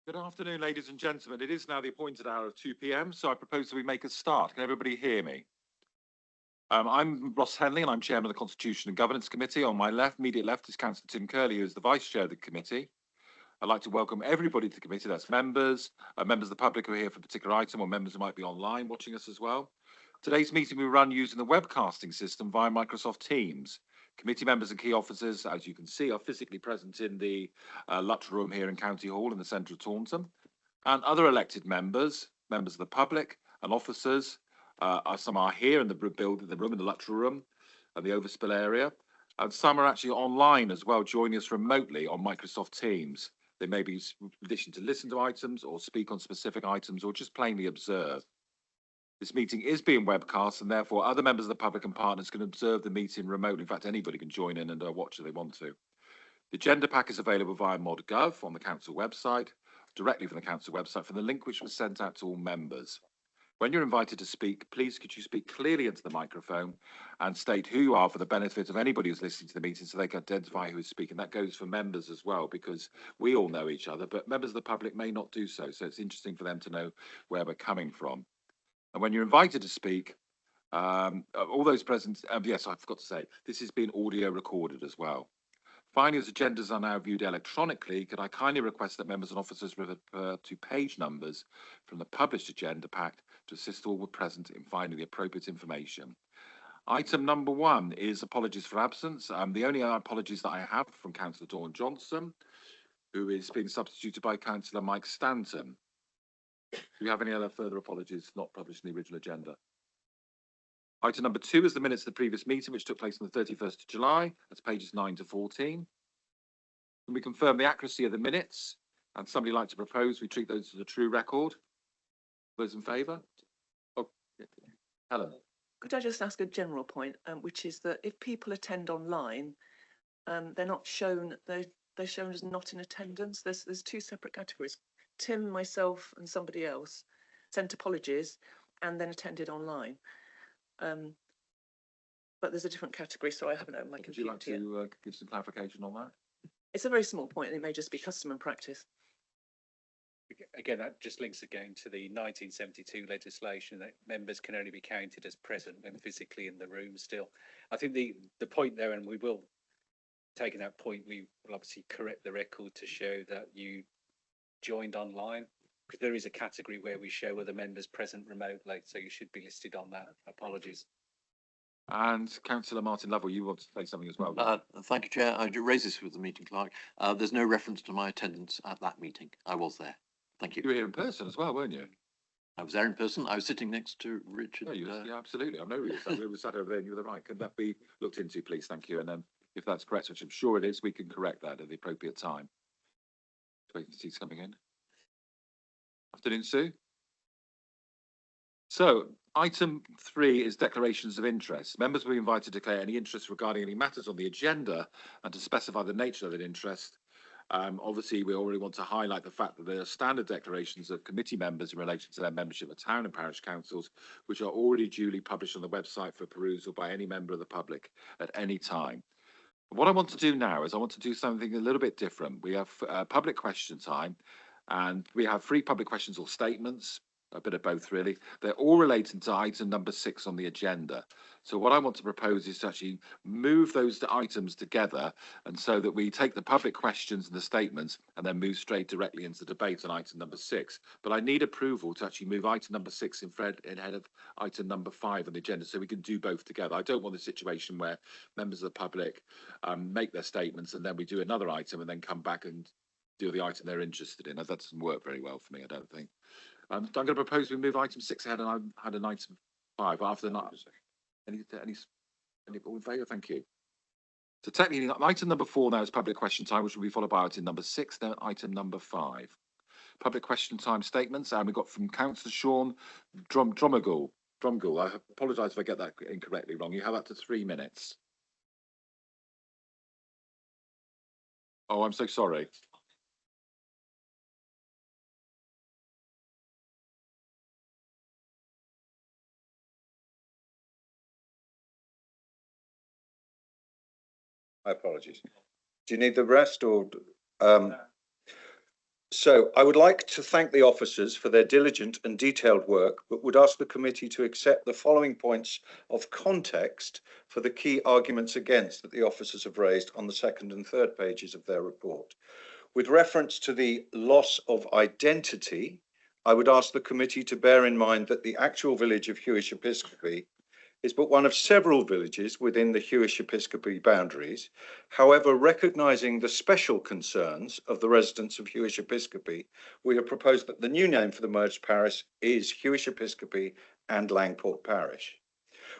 Good afternoon, ladies and gentlemen. It is now the appointed hour of 2 p.m, so I propose that we make a start. Can everybody hear me? I'm Ross Henley, and I'm Chairman of the Constitution and Governance Committee. On my left, immediate left, is Councillor Tim Curley, who is the Vice Chair of the committee. I'd like to welcome everybody to the committee. That's members, members of the public who are here for a particular item, or members who might be online watching us as well. Today's meeting will run using the webcasting system via Microsoft Teams. Committee members and key officers, as you can see, are physically present in the Luttrell Room here in County Hall in the centre of Taunton. And other elected members, members of the public and officers, some are here in the building, the room, in the Luttrell Room and the overspill area. And some are actually online as well, joining us remotely on Microsoft Teams. They may be wishing to listen to items or speak on specific items or just plainly observe. This meeting is being webcast, and therefore other members of the public and partners can observe the meeting remotely. In fact, anybody can join in and watch if they want to. The agenda pack is available via ModGov on the council website, directly from the council website, from the link which was sent out to all members. When you're invited to speak, please could you speak clearly into the microphone and state who you are for the benefit of anybody who's listening to the meeting, so they can identify who is speaking. That goes for members as well, because we all know each other, but members of the public may not do so. So it's interesting for them to know where we're coming from. And when you're invited to speak, all those present, yes, I forgot to say, this is being audio recorded as well. Finally, as agendas are now viewed electronically, could I kindly request that members and officers refer to page numbers from the published agenda pack to assist all present in finding the appropriate information. Item number 1 is apologies for absence. The only apologies that I have from Councillor Dawn Johnson, who is being substituted by Councillor Mike Stanton. Do you have any other further apologies not published in the original agenda? Item number 2 is the minutes of the previous meeting, which took place on the 31st of July. That's pages 9 to 14. Can we confirm the accuracy of the minutes? And somebody like to propose we treat those as a true record? Those in favour? Oh, Helen. Could I just ask a general point, which is that if people attend online, they're not shown, they're shown as not in attendance. There's two separate categories. Tim, myself, and somebody else sent apologies and then attended online. But there's a different category, so I haven't opened my computer. Would you like to give some clarification on that? It's a very small point, and it may just be custom and practice. Again, that just links again to the 1972 legislation that members can only be counted as present when physically in the room still. I think the point there, and we will, taking that point, we will obviously correct the record to show that you joined online, because there is a category where we show other members present remotely, so you should be listed on that. Apologies. And Councillor Martin Lovell, you want to say something as well? Thank you, Chair. I raise this with the meeting clerk. There's no reference to my attendance at that meeting. I was there. Thank you. You were here in person as well, weren't you? I was there in person. I was sitting next to Richard. Oh, yeah, absolutely. I know we were sat over there and you were the right. Can that be looked into, please? Thank you. And then if that's correct, which I'm sure it is, we can correct that at the appropriate time. Vacancies coming in. Afternoon, Sue. So, item 3 is declarations of interest. Members will be invited to declare any interest regarding any matters on the agenda and to specify the nature of that interest. Obviously, we already want to highlight the fact that there are standard declarations of committee members in relation to their membership of town and parish councils, which are already duly published on the website for perusal by any member of the public at any time. What I want to do now is I want to do something a little bit different. We have public question time, and we have 3 public questions or statements, a bit of both really. They're all relating to item number 6 on the agenda. So what I want to propose is to actually move those items together, and so that we take the public questions and the statements and then move straight directly into debate on item number 6. But I need approval to actually move item number 6 ahead of item number 5 on the agenda, so we can do both together. I don't want a situation where members of the public make their statements and then we do another item and then come back and do the item they're interested in. That doesn't work very well for me, I don't think. I'm going to propose we move item 6 ahead, and I had an item 5 after the night. Any all in favour? Thank you. So technically, item number 4 now is public question time, which will be followed by item number 6, then item number 5. Public question time statements, and we've got from Councillor Sean Dromgoole. I apologise if I get that incorrectly wrong. You have up to 3 minutes. Oh, I'm so sorry. My apologies. Do you need the rest or? So I would like to thank the officers for their diligent and detailed work, but would ask the committee to accept the following points of context for the key arguments against that the officers have raised on the second and third pages of their report. With reference to the loss of identity, I would ask the committee to bear in mind that the actual village of Hewish Episcopi is but one of several villages within the Hewish Episcopi boundaries. However, recognising the special concerns of the residents of Hewish Episcopi, we have proposed that the new name for the merged parish is Hewish Episcopi and Langport Parish.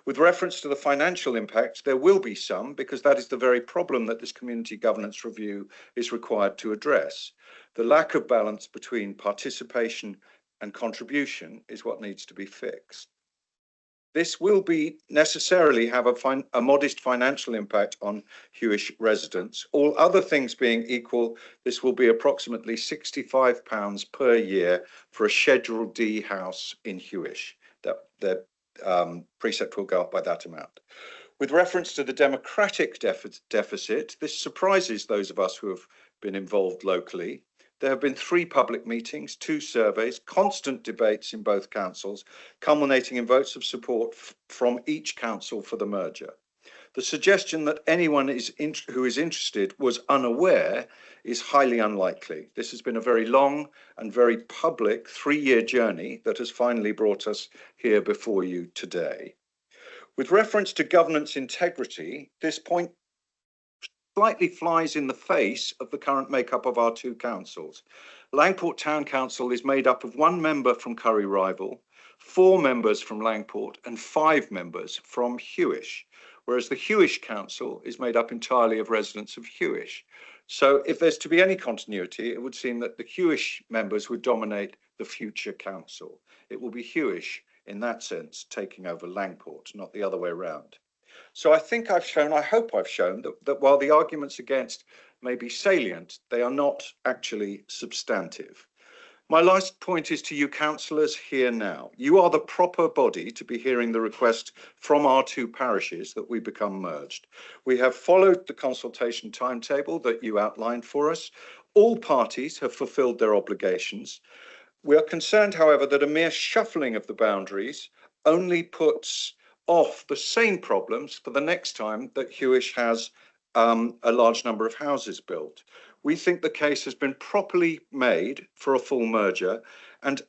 With reference to the financial impact, there will be some, because that is the very problem that this community governance review is required to address. The lack of balance between participation and contribution is what needs to be fixed. This will be necessarily have a modest financial impact on Hewish residents. All other things being equal, this will be approximately £65 per year for a Schedule D house in Hewish. The precept will go up by that amount. With reference to the democratic deficit, this surprises those of us who have been involved locally. There have been 3 public meetings, 2 surveys, constant debates in both councils, culminating in votes of support from each council for the merger. The suggestion that anyone who is interested was unaware is highly unlikely. This has been a very long and very public 3-year journey that has finally brought us here before you today. With reference to governance integrity, this point slightly flies in the face of the current makeup of our 2 councils. Langport Town Council is made up of 1 member from Curry Rival, 4 members from Langport and 5 members from Hewish, whereas the Hewish Council is made up entirely of residents of Hewish. So if there's to be any continuity, it would seem that the Hewish members would dominate the future council. It will be Hewish, in that sense, taking over Langport, not the other way around. So I think I've shown, I hope I've shown that while the arguments against may be salient, they are not actually substantive. My last point is to you councillors here now. You are the proper body to be hearing the request from our 2 parishes that we become merged. We have followed the consultation timetable that you outlined for us. All parties have fulfilled their obligations. We are concerned, however, that a mere shuffling of the boundaries only puts off the same problems for the next time that Hewish has a large number of houses built. We think the case has been properly made for a full merger, and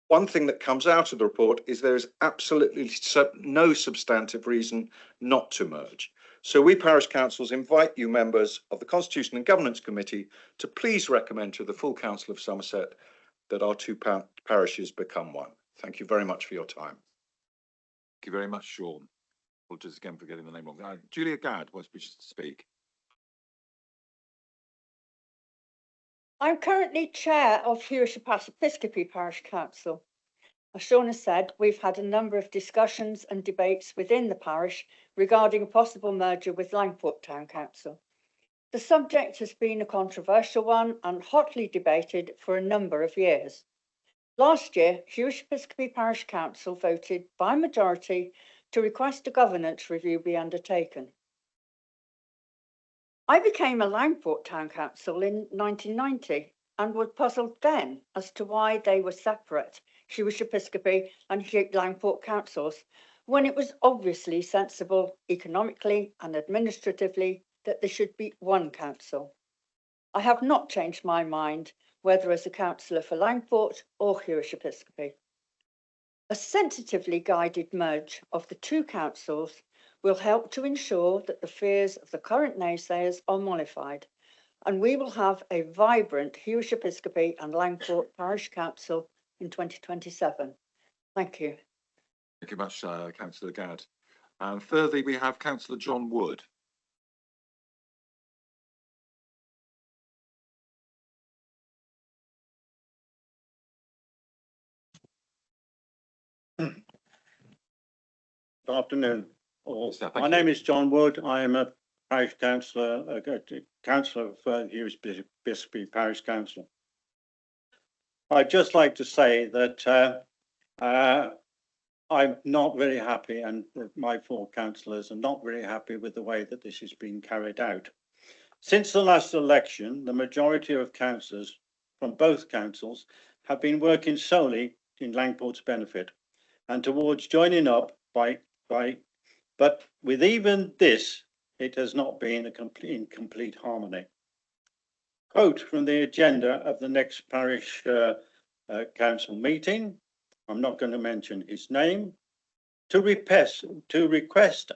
one thing that comes out of the report is there is absolutely no substantive reason not to merge. So we parish councils invite you members of the Constitution and Governance Committee to please recommend to the full Council of Somerset that our 2 parishes become one. Thank you very much for your time. Thank you very much, Sean. Apologies again for getting the name wrong. Julia Gadd wishes to speak. I'm currently chair of Hewish Episcopi Parish Council. As Sean has said, we've had a number of discussions and debates within the parish regarding a possible merger with Langport Town Council. The subject has been a controversial one and hotly debated for a number of years. Last year, Hewish Episcopi Parish Council voted by majority to request a governance review be undertaken. I became a Langport Town Council in 1990 and was puzzled then as to why they were separate, Hewish Episcopi and Langport councils, when it was obviously sensible economically and administratively that there should be one council. I have not changed my mind, whether as a councillor for Langport or Hewish Episcopi. A sensitively guided merge of the 2 councils will help to ensure that the fears of the current naysayers are mollified, and we will have a vibrant Hewish Episcopi and Langport Parish Council in 2027. Thank you. Thank you much, Councillor Gadd. Thirdly, we have Councillor John Wood. Good afternoon. Thank My you. name is John Wood. I am a parish councillor, councillor of Hewish Episcopi Parish Council. I'd just like to say that I'm not very happy, and my 4 councillors are not very happy with the way that this is being carried out. Since the last election, the majority of councillors from both councils have been working solely in Langport's benefit and towards joining up but with even this, it has not been in complete harmony. Quote from the agenda of the next parish council meeting. I'm not going to mention his name. To request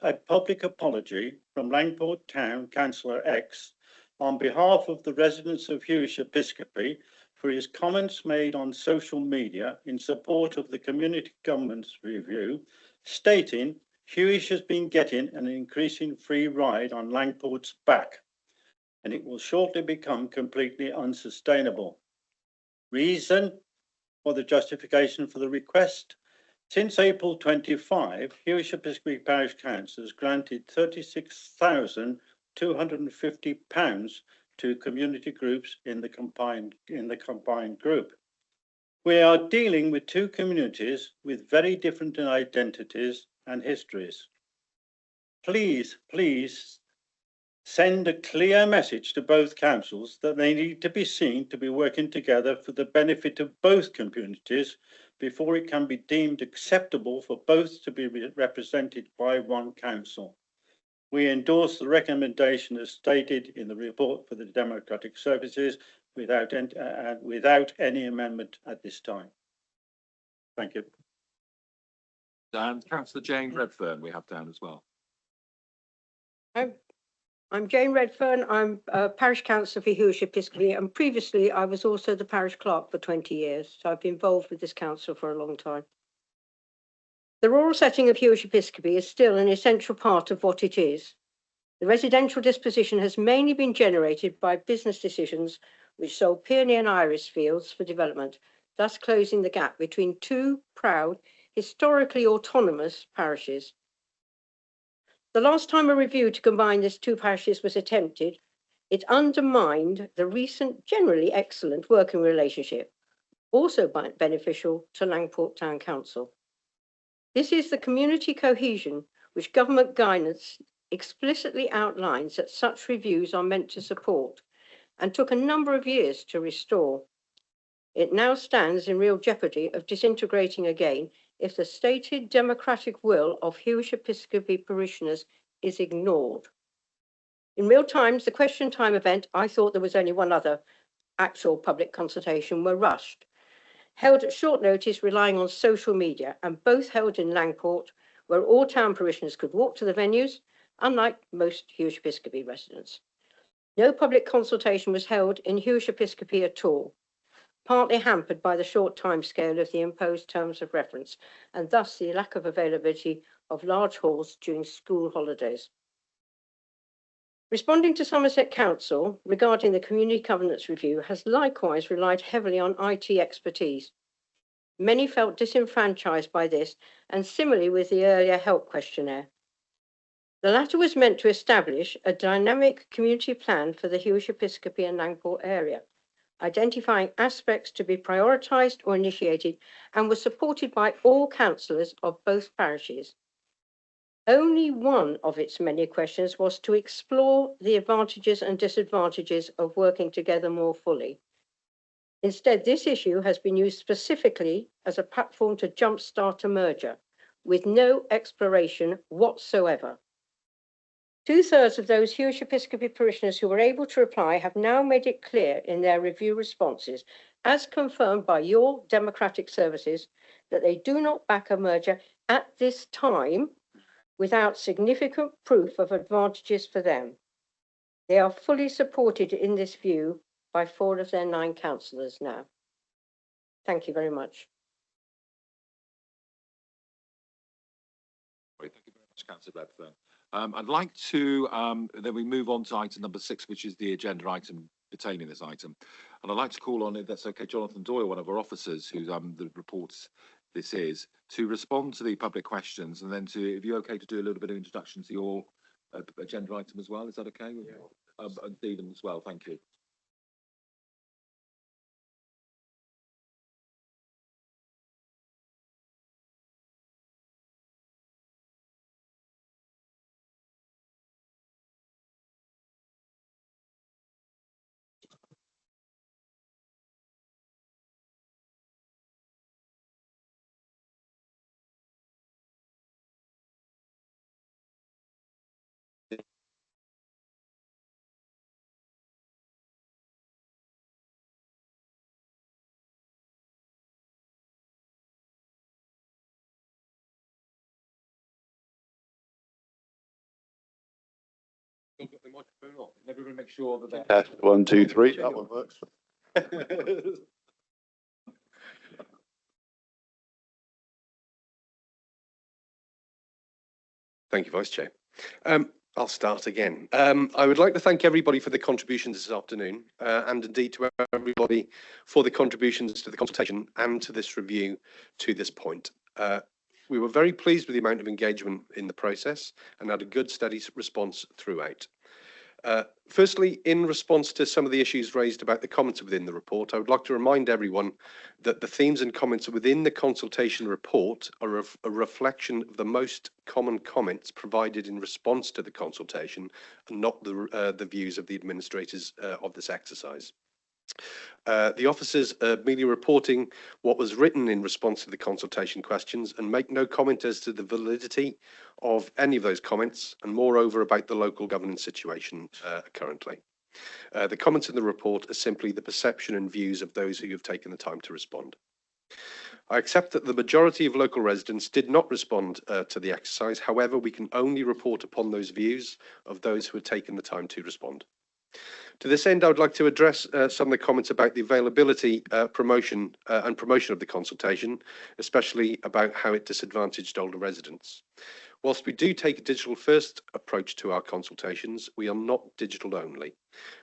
a public apology from Langport Town Councillor X on behalf of the residents of Hewish Episcopi for his comments made on social media in support of the community government's review, stating Hewish has been getting an increasing free ride on Langport's back, and it will shortly become completely unsustainable. Reason for the justification for the request? Since April 25, Hewish Episcopi Parish Council has granted £36,250 to community groups in the combined group. We are dealing with two communities with very different identities and histories. Please send a clear message to both councils that they need to be seen to be working together for the benefit of both communities before it can be deemed acceptable for both to be represented by one council. We endorse the recommendation as stated in the report for the Democratic Services without any amendment at this time. Thank you. And Councillor Jane Redfern we have down as well. I'm Jane Redfern. I'm parish councillor for Hewish Episcopi, and previously I was also the parish clerk for 20 years. So I've been involved with this council for a long time. The rural setting of Hewish Episcopi is still an essential part of what it is. The residential disposition has mainly been generated by business decisions which sold Peony and Iris fields for development, thus closing the gap between two proud, historically autonomous parishes. The last time a review to combine these two parishes was attempted, it undermined the recent generally excellent working relationship, also beneficial to Langport Town Council. This is the community cohesion which government guidance explicitly outlines that such reviews are meant to support and took a number of years to restore. It now stands in real jeopardy of disintegrating again if the stated democratic will of Hewish Episcopi parishioners is ignored. In real times, the question time event, I thought there was only one other actual public consultation, were rushed, held at short notice relying on social media, and both held in Langport, where all town parishioners could walk to the venues, unlike most Hewish Episcopi residents. No public consultation was held in Hewish Episcopi at all, partly hampered by the short timescale of the imposed terms of reference, and thus the lack of availability of large halls during school holidays. Responding to Somerset Council regarding the Community Governance Review has likewise relied heavily on IT expertise. Many felt disenfranchised by this, and similarly with the earlier help questionnaire. The latter was meant to establish a dynamic community plan for the Hewish Episcopi and Langport area, identifying aspects to be prioritised or initiated, and was supported by all councillors of both parishes. Only one of its many questions was to explore the advantages and disadvantages of working together more fully. Instead, this issue has been used specifically as a platform to jumpstart a merger, with no exploration whatsoever. 2/3 of those Hewish Episcopi parishioners who were able to reply have now made it clear in their review responses, as confirmed by your Democratic Services, that they do not back a merger at this time without significant proof of advantages for them. They are fully supported in this view by 4 of their 9 councillors now. Thank you very much. Thank you very much, Councillor Redfern. I'd like to then we move on to item number 6, which is the agenda item pertaining this item. And I'd like to call on, if that's okay, Jonathan Doyle, one of our officers who the reports this is, to respond to the public questions, and then to, if you're okay to do a little bit of introduction to your agenda item as well. Is that okay? Yeah. And Stephen as well, thank you. The microphone on. Everyone make sure that they're. Test 1, 2, 3. That one works. Thank you, Vice Chair. I'll start again. I would like to thank everybody for the contributions this afternoon, and indeed to everybody for the contributions to the consultation and to this review to this point. We were very pleased with the amount of engagement in the process and had a good, steady response throughout. Firstly, in response to some of the issues raised about the comments within the report, I would like to remind everyone that the themes and comments within the consultation report are a reflection of the most common comments provided in response to the consultation and not the views of the administrators of this exercise. The officers are merely reporting what was written in response to the consultation questions and make no comment as to the validity of any of those comments, and moreover about the local governance situation currently. The comments in the report are simply the perception and views of those who have taken the time to respond. I accept that the majority of local residents did not respond to the exercise. However, we can only report upon those views of those who have taken the time to respond. To this end, I would like to address some of the comments about the availability, promotion of the consultation, especially about how it disadvantaged older residents. Whilst we do take a digital first approach to our consultations, we are not digital only.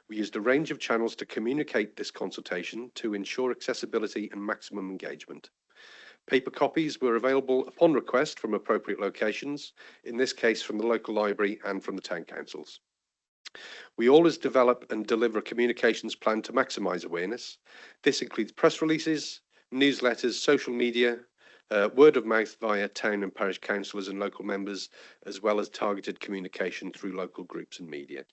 We used a range of channels to communicate this consultation to ensure accessibility and maximum engagement. Paper copies were available upon request from appropriate locations, in this case from the local library and from the town councils. We always develop and deliver a communications plan to maximise awareness. This includes press releases, newsletters, social media, word of mouth via town and parish councillors and local members, as well as targeted communication through local groups and media.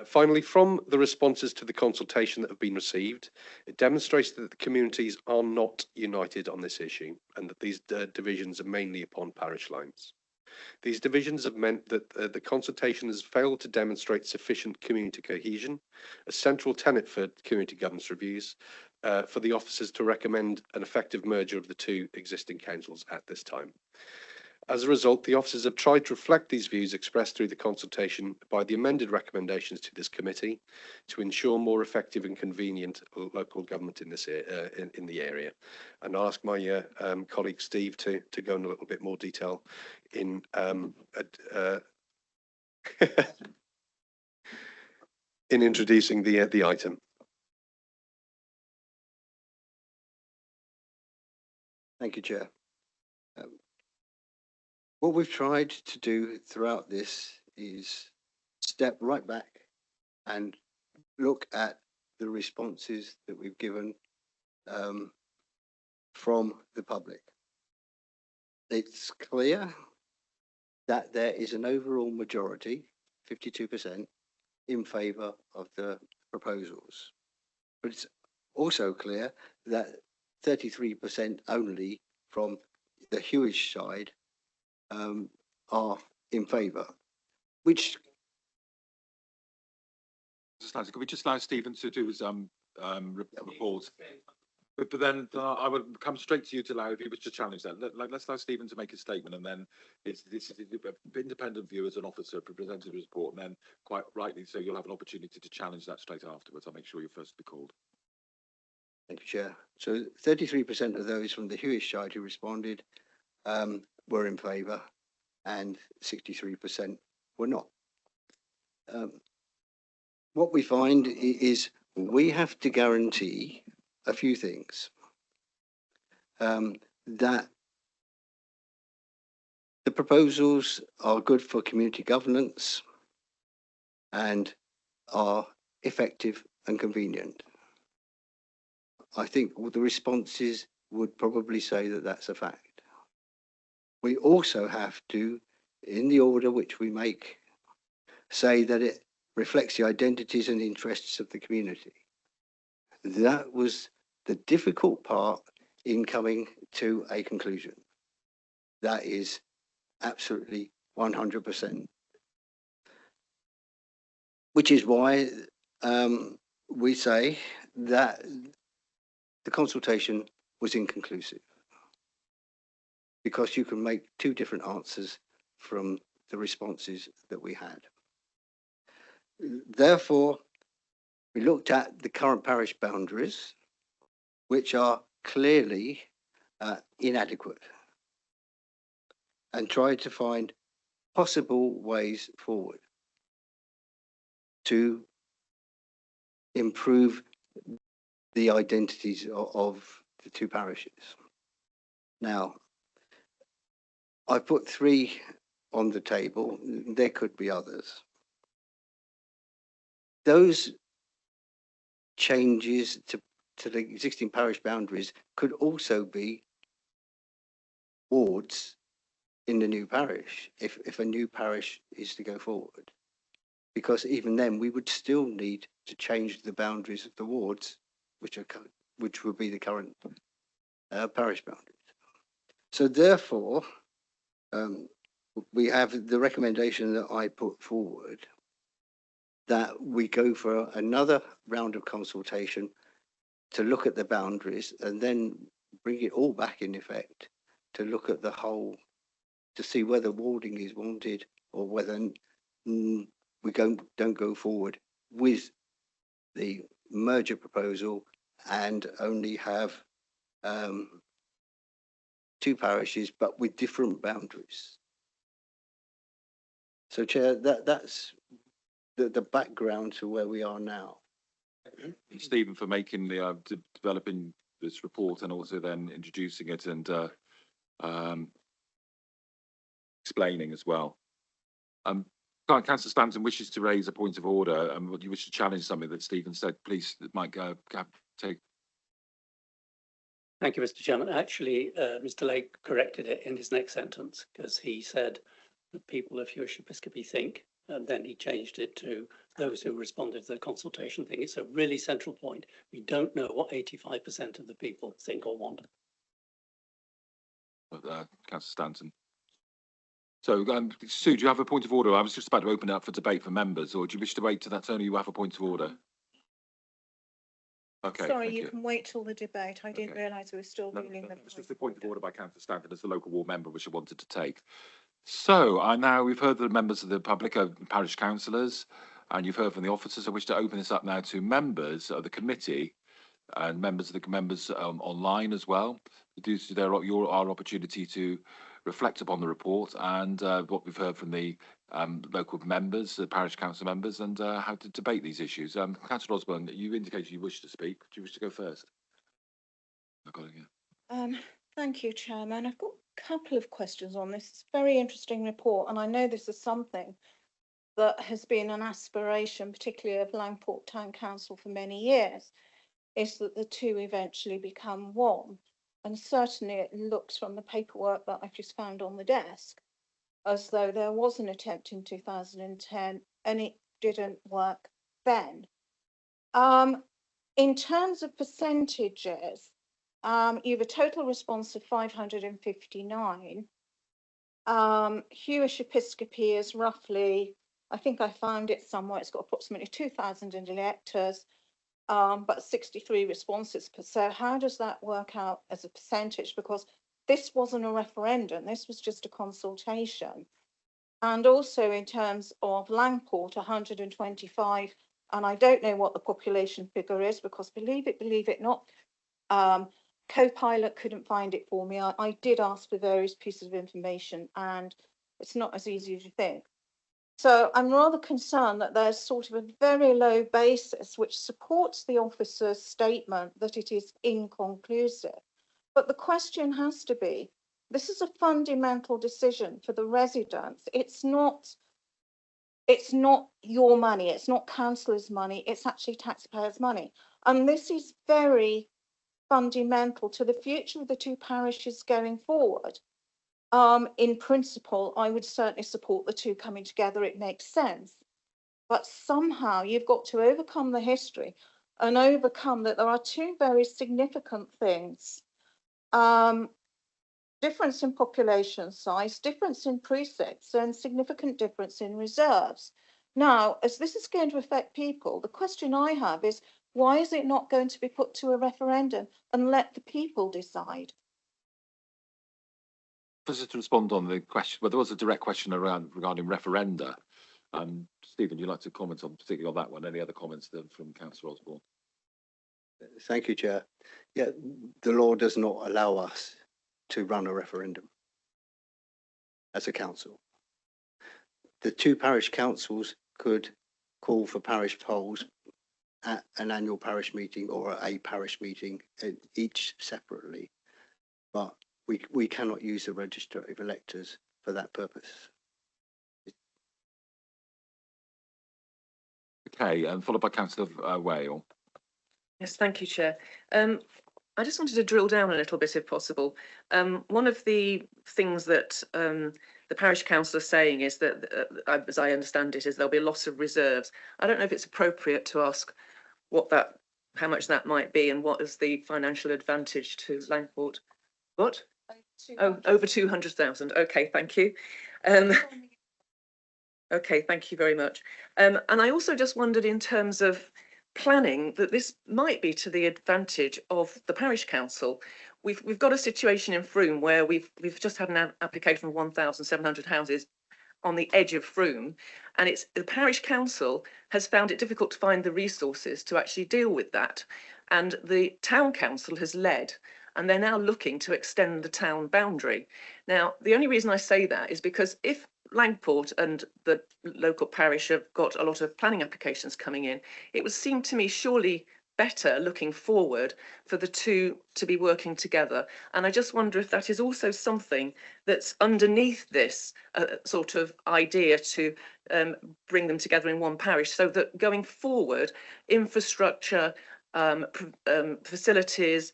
Finally, from the responses to the consultation that have been received, it demonstrates that the communities are not united on this issue and that these divisions are mainly upon parish lines. These divisions have meant that the consultation has failed to demonstrate sufficient community cohesion, a central tenet for community governance reviews, for the officers to recommend an effective merger of the two existing councils at this time. As a result, the officers have tried to reflect these views expressed through the consultation by the amended recommendations to this committee to ensure more effective and convenient local government in this in the area. And I'll ask my colleague Steve to go in a little bit more detail in in introducing the item. Thank you, Chair. What we've tried to do throughout this is step right back and look at the responses that we've given from the public. It's clear that there is an overall majority, 52%, in favour of the proposals. But it's also clear that 33% only from the Hewish side are in favour, which. Can we just allow Stephen to do his report? But then I would come straight to you to allow if you wish to challenge that. Let's allow Stephen to make a statement, and then this is an independent view as an officer presented a report, and then quite rightly so you'll have an opportunity to challenge that straight afterwards. I'll make sure you're first to be called. Thank you, Chair. So 33% of those from the Hewish side who responded were in favour, and 63% were not. What we find is we have to guarantee a few things. That the proposals are good for community governance and are effective and convenient. I think all the responses would probably say that that's a fact. We also have to, in the order which we make, say that it reflects the identities and interests of the community. That was the difficult part in coming to a conclusion. That is absolutely 100%. Which is why we say that the consultation was inconclusive, because you can make two different answers from the responses that we had. Therefore, we looked at the current parish boundaries, which are clearly inadequate, and tried to find possible ways forward to improve the identities of the two parishes. Now, I've put 3 on the table. There could be others. Those changes to the existing parish boundaries could also be wards in the new parish, if a new parish is to go forward. Because even then, we would still need to change the boundaries of the wards, which would be the current parish boundaries. So therefore, we have the recommendation that I put forward that we go for another round of consultation to look at the boundaries and then bring it all back in effect to look at the whole, to see whether warding is wanted or whether we don't go forward with the merger proposal and only have 2 parishes but with different boundaries. So Chair, that's the background to where we are now. Stephen, for making the developing this report and also then introducing it and explaining as well. Councillor Stanton wishes to raise a point of order and would you wish to challenge something that Stephen said? Please, Mike, take. Thank you, Mr. Chairman. Actually, Mr. Lake corrected it in his next sentence because he said that people of Hewish Episcopi think, and then he changed it to those who responded to the consultation thing. It's a really central point. We don't know what 85% of the people think or want. Councillor Stanton. So, Sue, do you have a point of order? I was just about to open it up for debate for members, or do you wish to wait till that's only you have a point of order? Okay. Sorry, you can wait till the debate. I didn't realise we were still dealing with. It's just a point of order by Councillor Stanton as the local ward member, which I wanted to take. So, now we've heard the members of the public, parish councillors, and you've heard from the officers. I wish to open this up now to members of the committee and members of the members online as well. This is our opportunity to reflect upon the report and what we've heard from the local members, the parish council members, and how to debate these issues. Councillor Osborne, you indicated you wish to speak. Do you wish to go first? I've got it here. Thank you, Chairman. I've got a couple of questions on this. It's a very interesting report, and I know this is something that has been an aspiration, particularly of Langport Town Council for many years, is that the two eventually become one. And certainly it looks from the paperwork that I've just found on the desk as though there was an attempt in 2010 and it didn't work then. In terms of percentages, you have a total response of 559. Hewish Episcopi is roughly, I think I found it somewhere, it's got approximately 2,000 electors, but 63 responses. So how does that work out as a percentage? Because this wasn't a referendum, this was just a consultation. And also in terms of Langport, 125, and I don't know what the population figure is because believe it not, Copilot couldn't find it for me. I did ask for various pieces of information and it's not as easy as you think. So I'm rather concerned that there's sort of a very low basis which supports the officer's statement that it is inconclusive. But the question has to be, this is a fundamental decision for the residents. It's not your money, it's not councillors' money, it's actually taxpayers' money. And this is very fundamental to the future of the two parishes going forward. In principle, I would certainly support the two coming together. It makes sense. But somehow you've got to overcome the history and overcome that there are two very significant things. Difference in population size, difference in precincts, and significant difference in reserves. Now, as this is going to affect people, the question I have is, why is it not going to be put to a referendum and let the people decide? Just to respond on the question, well, there was a direct question regarding referenda. Stephen, you'd like to comment on particularly on that one? Any other comments from Councillor Osborne? Thank you, Chair. Yeah, the law does not allow us to run a referendum as a council. The two parish councils could call for parish polls at an annual parish meeting or a parish meeting, each separately. But we cannot use the register of electors for that purpose. Okay, and followed by Councillor Wale. Yes, thank you, Chair. I just wanted to drill down a little bit, if possible. One of the things that the parish council are saying is that, as I understand it, is there'll be a loss of reserves. I don't know if it's appropriate to ask how much that might be, and what is the financial advantage to Langport? What? Oh, over 200,000. Okay, thank you. Okay, thank you very much. And I also just wondered, in terms of planning, that this might be to the advantage of the parish council. We've got a situation in Frome where we've just had an application of 1,700 houses on the edge of Frome, and the parish council has found it difficult to find the resources to actually deal with that, and the town council has led, and they're now looking to extend the town boundary. Now, the only reason I say that is because if Langport and the local parish have got a lot of planning applications coming in, it would seem to me surely better, looking forward, for the two to be working together. And I just wonder if that is also something that's underneath this sort of idea to bring them together in one parish, so that going forward, infrastructure, facilities,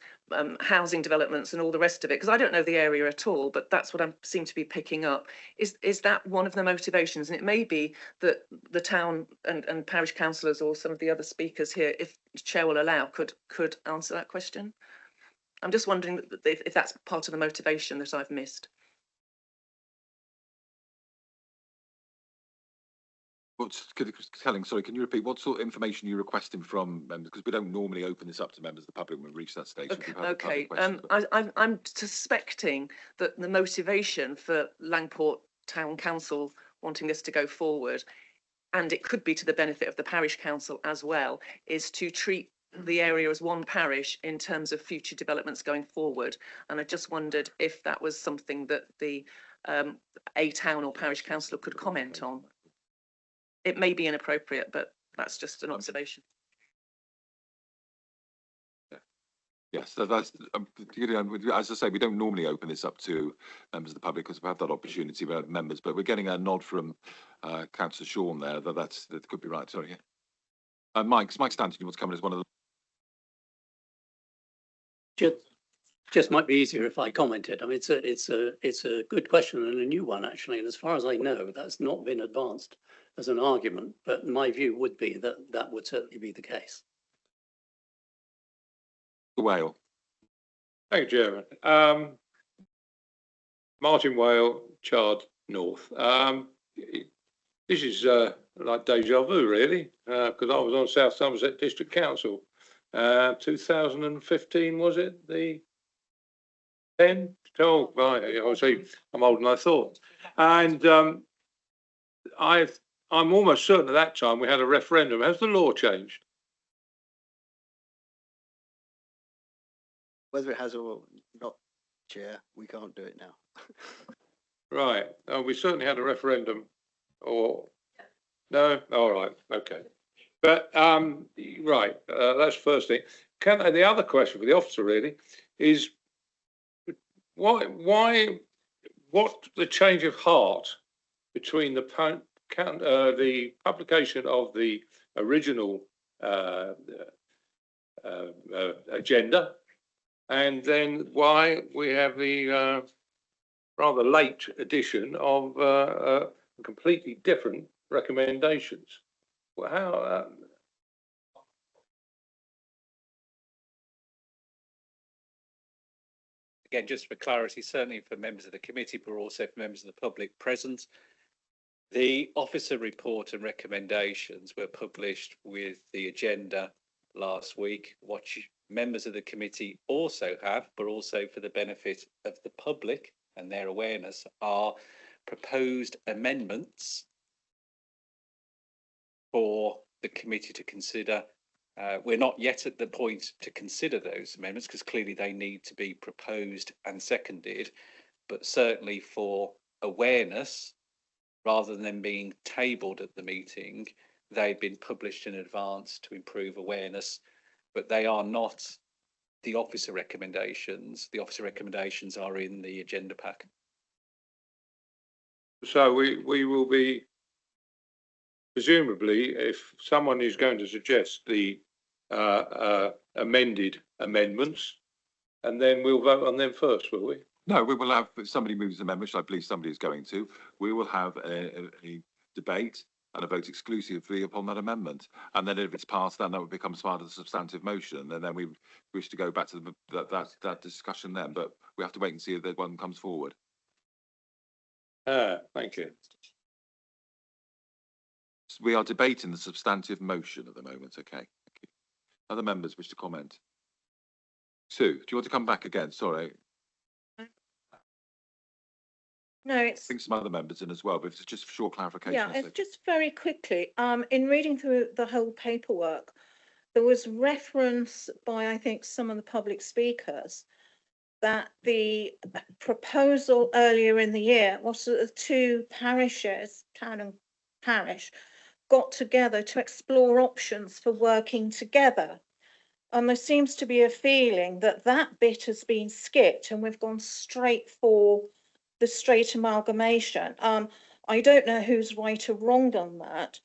housing developments and all the rest of it, because I don't know the area at all, but that's what I seem to be picking up. Is that one of the motivations? And it may be that the town and parish councillors, or some of the other speakers here, if Chair will allow, could answer that question. I'm just wondering if that's part of the motivation that I've missed. Helen, sorry, can you repeat what sort of information you're requesting from members? Because we don't normally open this up to members of the public when we reach that stage. Okay. I'm suspecting that the motivation for Langport Town Council wanting this to go forward, and it could be to the benefit of the parish council as well, is to treat the area as one parish in terms of future developments going forward. And I just wondered if that was something that the a town or parish councillor could comment on. It may be inappropriate, but that's just an observation. Yes, that's, as I say, we don't normally open this up to members of the public because we've had that opportunity with members, but we're getting a nod from Councillor Sean there that could be right. Sorry. Mike Stanton, you want to come in as one of the... Just might be easier if I commented. I mean, it's a good question and a new one, actually. And as far as I know, that's not been advanced as an argument, but my view would be that that would certainly be the case. Wale. Thank you, Chairman. Martin Wale, Chard North. This is like deja vu, really, because I was on South Somerset District Council. 2015, was it? The 10? Oh, right. Obviously, I'm older than I thought. And I'm almost certain at that time we had a referendum. Has the law changed? Whether it has or not, Chair, we can't do it now. Right. We certainly had a referendum. Or no? All right. Okay. But right. That's the first thing. The other question for the officer really is why what the change of heart between the publication of the original agenda, and then why we have the rather late edition of completely different recommendations? Well, how? Again, just for clarity, certainly for members of the committee, but also for members of the public present, the officer report and recommendations were published with the agenda last week. What members of the committee also have, but also for the benefit of the public and their awareness, are proposed amendments for the committee to consider. We're not yet at the point to consider those amendments because clearly they need to be proposed and seconded, but certainly for awareness, rather than them being tabled at the meeting, they've been published in advance to improve awareness, but they are not the officer recommendations. The officer recommendations are in the agenda pack. So we will be, presumably, if someone is going to suggest the amended amendments, and then we'll vote on them first, will we? No, we will have, if somebody moves an amendment, which I believe somebody is going to, we will have a debate and a vote exclusively upon that amendment. And then if it's passed, then that would become part of the substantive motion. And then we wish to go back to that discussion then, but we have to wait and see if that one comes forward. Thank you. We are debating the substantive motion at the moment, okay? Thank you. Other members wish to comment? Sue, do you want to come back again? Sorry. No, I it's, think some other members in as well, but it's just for short clarification. yeah, it's just very quickly, in reading through the whole paperwork, there was reference by, I think, some of the public speakers that the proposal earlier in the year was that the two parishes, town and parish, got together to explore options for working together. And there seems to be a feeling that that bit has been skipped and we've gone straight for the straight amalgamation. I don't know who's right or wrong on that,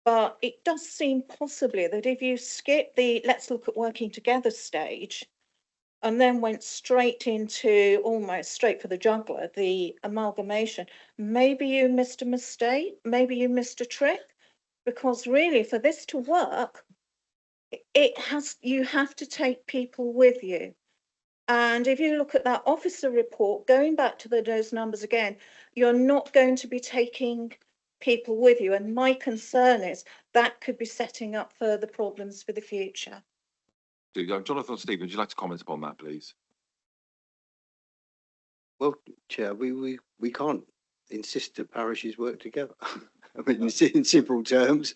but it does seem possibly that if you skip the let's look at working together stage and then went straight into almost straight for the jugular, the amalgamation, maybe you missed a mistake, maybe you missed a trick, because really for this to work, you have to take people with you. And if you look at that officer report, going back to those numbers again, you're not going to be taking people with you. And my concern is that could be setting up further problems for the future. Jonathan Stephen, would you like to comment upon that, please? Well, Chair, we can't insist that parishes work together. I mean, in simple terms.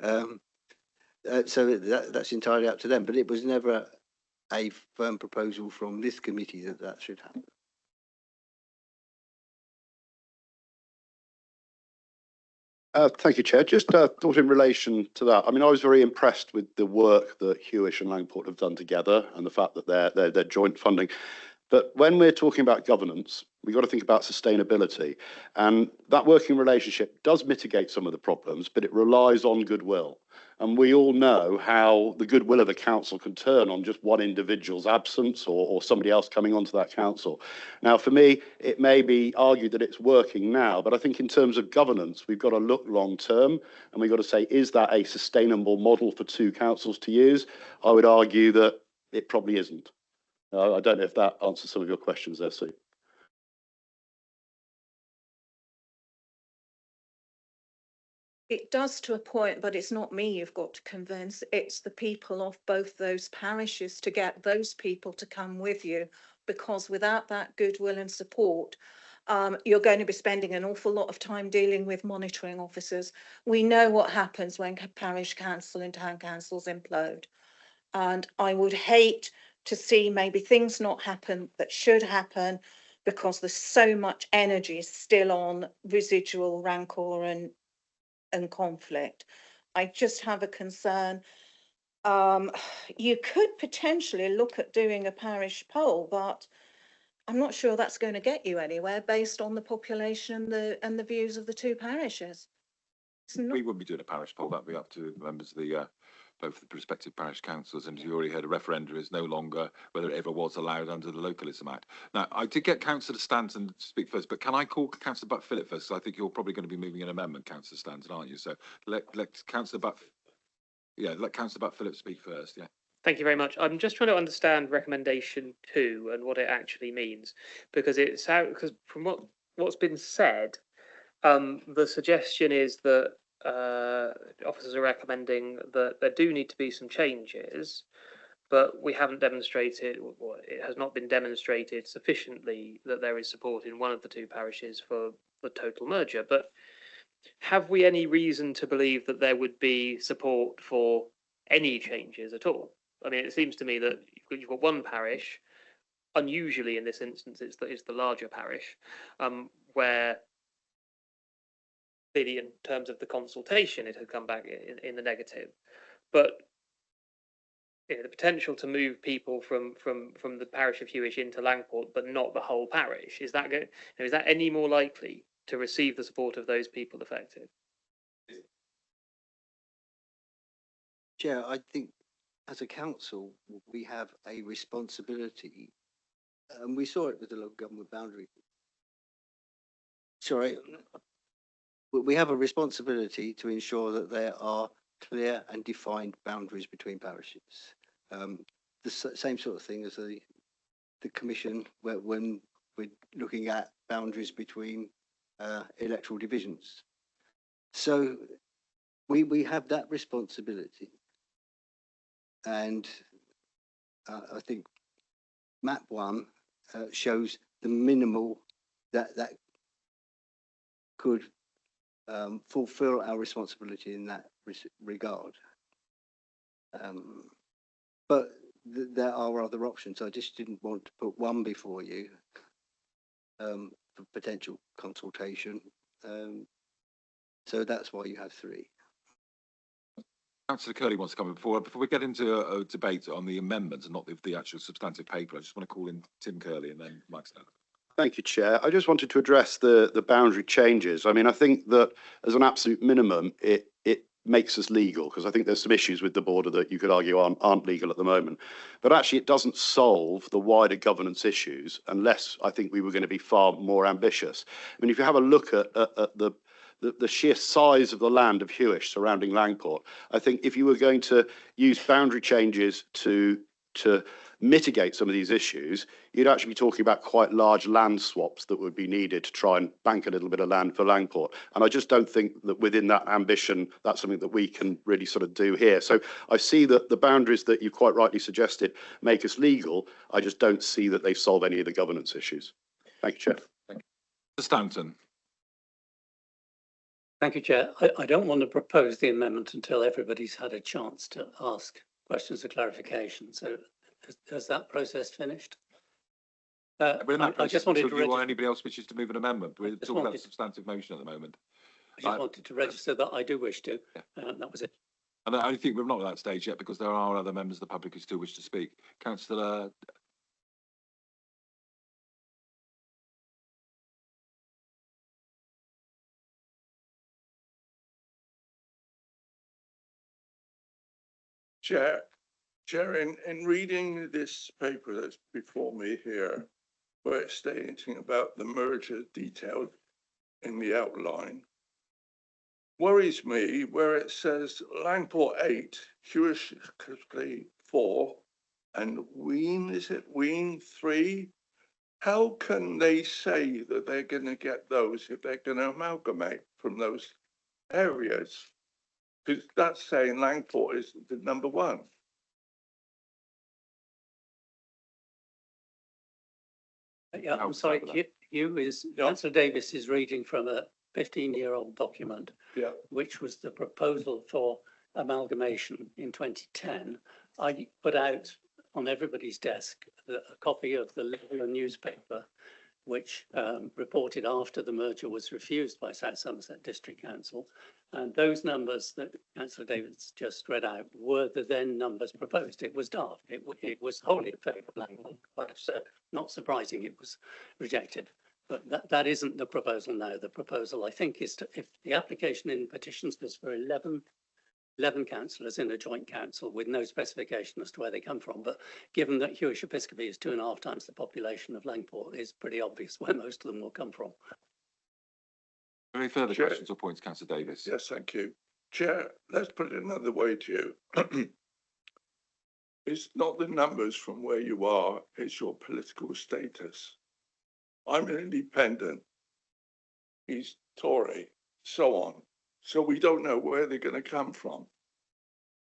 So that's entirely up to them, but it was never a firm proposal from this committee that should happen. Thank you, Chair. Just thought in relation to that. I mean, I was very impressed with the work that Hewish and Langport have done together and the fact that they're joint funding. But when we're talking about governance, we've got to think about sustainability. And that working relationship does mitigate some of the problems, but it relies on goodwill. And we all know how the goodwill of a council can turn on just one individual's absence or somebody else coming onto that council. Now, for me, it may be argued that it's working now, but I think in terms of governance, we've got to look long term and we've got to say, is that a sustainable model for two councils to use? I would argue that it probably isn't. I don't know if that answers some of your questions there, Sue. It does to a point, but it's not me you've got to convince. It's the people of both those parishes to get those people to come with you, because without that goodwill and support, you're going to be spending an awful lot of time dealing with monitoring officers. We know what happens when parish council and town councils implode. And I would hate to see maybe things not happen that should happen because there's so much energy still on residual rancor and conflict. I just have a concern. You could potentially look at doing a parish poll, but I'm not sure that's going to get you anywhere based on the population and the views of the two parishes. We wouldn't be doing a parish poll. That'd be up to members of the both the prospective parish councils, and as you already heard, a referendum is no longer whether it ever was allowed under the Localism Act. Now, I did get Councillor Stanton to speak first, but can I call Councillor Butt-Philip first? Because I think you're probably going to be moving an amendment, Councillor Stanton, aren't you? So let Councillor Butt-Philip speak first. Yeah. Thank you very much. I'm just trying to understand recommendation 2 and what it actually means, because from what's been said, the suggestion is that officers are recommending that there do need to be some changes, but we haven't demonstrated, or it has not been demonstrated sufficiently that there is support in one of the two parishes for the total merger. But have we any reason to believe that there would be support for any changes at all? I mean, it seems to me that you've got one parish, unusually in this instance, it's the larger parish, where clearly in terms of the consultation, it had come back in the negative. But the potential to move people from the parish of Hewish into Langport, but not the whole parish, is that any more likely to receive the support of those people affected? Chair, I think as a council, we have a responsibility, and we saw it with the local government boundary. Sorry, we have a responsibility to ensure that there are clear and defined boundaries between parishes. The same sort of thing as the commission when we're looking at boundaries between electoral divisions. So we have that responsibility. And I think map 1 shows the minimal that could fulfill our responsibility in that regard. But there are other options. I just didn't want to put one before you for potential consultation. So that's why you have 3. Councillor Curley wants to come in before we get into a debate on the amendments and not the actual substantive paper. I just want to call in Tim Curley and then Mike Stanley. Thank you, Chair. I just wanted to address the boundary changes. I mean, I think that as an absolute minimum, it makes us legal, because I think there's some issues with the border that you could argue aren't legal at the moment. But actually, it doesn't solve the wider governance issues unless I think we were going to be far more ambitious. I mean, if you have a look at the sheer size of the land of Hewish surrounding Langport, I think if you were going to use boundary changes to mitigate some of these issues, you'd actually be talking about quite large land swaps that would be needed to try and bank a little bit of land for Langport. And I just don't think that within that ambition, that's something that we can really sort of do here. So I see that the boundaries that you quite rightly suggested make us legal. I just don't see that they solve any of the governance issues. Thank you, Chair. Thank you. Mr. Stanton. Thank you, Chair. I don't want to propose the amendment until everybody's had a chance to ask questions of clarification. So has that process finished? I just wanted to do you want anybody else wishes to move an amendment? We're talking about a substantive motion at the moment. I just wanted to register that I do wish to. That was it. And I think we're not at that stage yet because there are other members of the public who still wish to speak. Councillor. Chair, in reading this paper that's before me here, where it's stating about the merger detailed in the outline, worries me where it says Langport 8, Hewish 4, and Ween 3. How can they say that they're going to get those if they're going to amalgamate from those areas? Because that's saying Langport is the number 1. Yeah, I'm sorry, Councillor Davis is reading from a 15-year-old document, which was the proposal for amalgamation in 2010. I put out on everybody's desk a copy of the Liberal newspaper, which reported after the merger was refused by South Somerset District Council. And those numbers that Councillor Davis just read out were the then numbers proposed. It was daft. It was wholly in favour of Langport. Not surprising it was rejected. But that isn't the proposal now. The proposal, I think, is if the application in petitions was for 11 councillors in a joint council with no specification as to where they come from. But given that Hewish Episcopi is 2.5 times the population of Langport, it's pretty obvious where most of them will come from. Any further questions or points, Councillor Davis? Yes, thank you. Chair, let's put it another way to you. It's not the numbers from where you are, it's your political status. I'm an independent, he's Tory, so on. So we don't know where they're going to come from.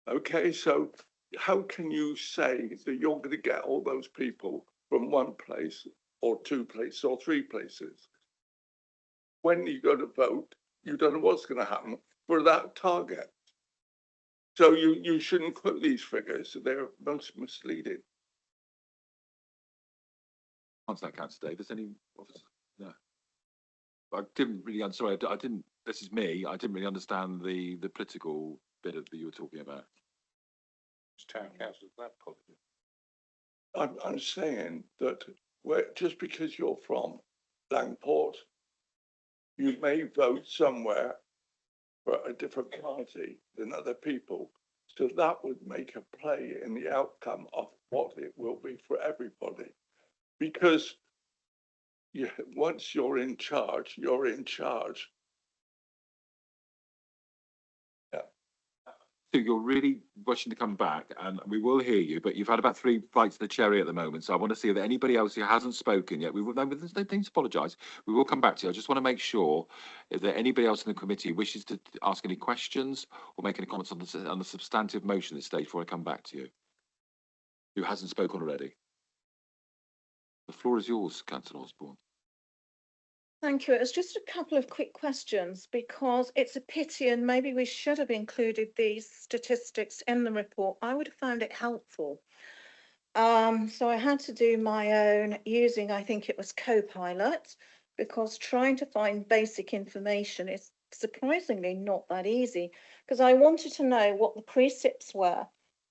Okay, so how can you say that you're going to get all those people from one place or 2 places or 3 places? When you go to vote, you don't know what's going to happen for that target. So you shouldn't quote these figures. They're most misleading. Answer that, Councillor Davis. Any officer? No. I didn't really. I'm sorry. I didn't. This is me. I didn't really understand the political bit of that you were talking about. Town council, that positive. I'm saying that just because you're from Langport, you may vote somewhere for a different party than other people. So that would make a play in the outcome of what it will be for everybody. Because once you're in charge, you're in charge. Yeah. So you're really rushing to come back, and we will hear you, but you've had about 3 bites of the cherry at the moment. So I want to see that anybody else who hasn't spoken yet, we will, no, there's no thing to apologise. We will come back to you. I just want to make sure if there anybody else in the committee who wishes to ask any questions or make any comments on the substantive motion at this stage before I come back to you, who hasn't spoken already. The floor is yours, Councillor Osborne. Thank you. It was just a couple of quick questions because it's a pity and maybe we should have included these statistics in the report. I would have found it helpful. So I had to do my own using, I think it was Copilot, because trying to find basic information is surprisingly not that easy because I wanted to know what the precincts were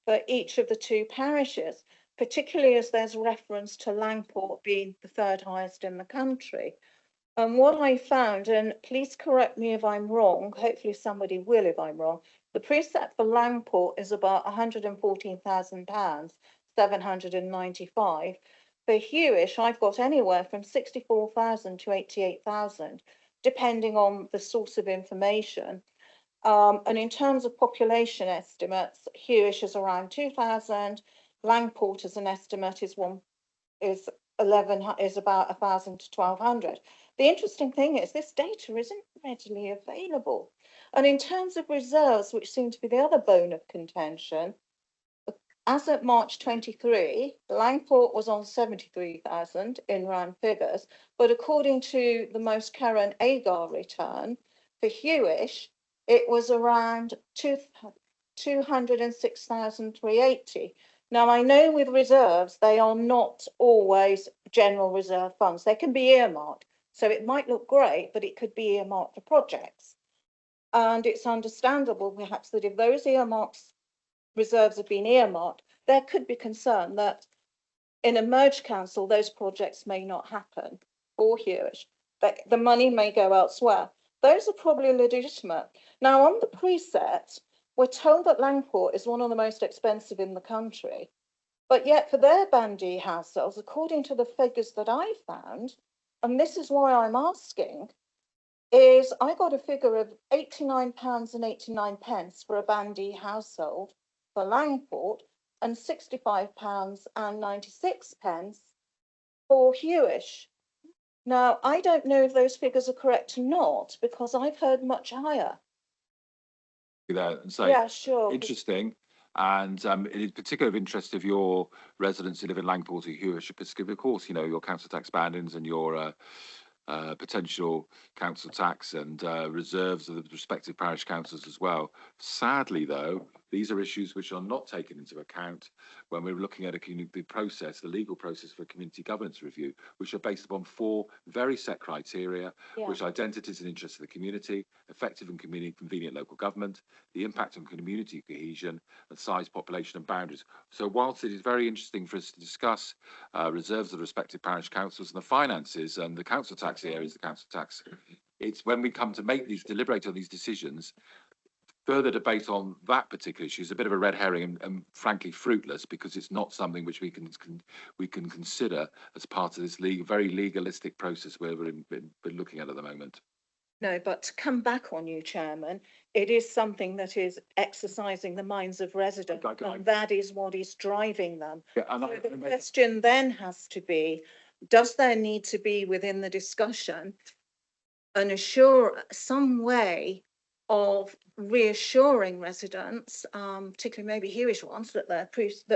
for each of the 2 parishes, particularly as there's reference to Langport being the 3rd highest in the country. And what I found, and please correct me if I'm wrong, hopefully somebody will if I'm wrong, the precept for Langport is about £114,000, 795. For Hewish, I've got anywhere from 64,000 to 88,000, depending on the source of information. And in terms of population estimates, Hewish is around 2,000. Langport as an estimate is about 1,000 to 1,200. The interesting thing is this data isn't readily available. And in terms of reserves, which seem to be the other bone of contention, as of March 23, Langport was on 73,000 in round figures, but according to the most current AGAR return for Hewish, it was around 206,380. Now, I know with reserves, they are not always general reserve funds. They can be earmarked. So it might look great, but it could be earmarked for projects. And it's understandable, perhaps, that if those reserves have been earmarked, there could be concern that in a merged council, those projects may not happen for Hewish, but the money may go elsewhere. Those are probably legitimate. Now, on the preset, we're told that Langport is one of the most expensive in the country, but yet for their bandy households, according to the figures that I found, and this is why I'm asking, is I got a figure of £89.89 for a bandy household for Langport and £65.96 for Hewish. Now, I don't know if those figures are correct or not, because I've heard much higher. There and say, Yeah, sure. interesting. And it is particularly of interest if your residents who live in Langport or Hewish, Episcopal, of course, you know, your council tax bandings and your potential council tax and reserves of the respective parish councils as well. Sadly, though, these are issues which are not taken into account when we're looking at the process, the legal process for a community governance review, which are based upon 4 very set criteria, which are identities and interests of the community, effective and convenient local government, the impact on community cohesion, and size, population and boundaries. So whilst it is very interesting for us to discuss reserves of the respective parish councils and the finances and the council tax areas, the council tax, it's when we come to make these, deliberate on these decisions, further debate on that particular issue is a bit of a red herring and frankly fruitless, because it's not something which we can consider as part of this very legalistic process where we're looking at the moment. No, but to come back on you, Chairman, it is something that is exercising the minds of residents, and that is what is driving them. Yeah, and so the question then has to be, does there need to be within the discussion some way of reassuring residents, particularly maybe Hewish ones, that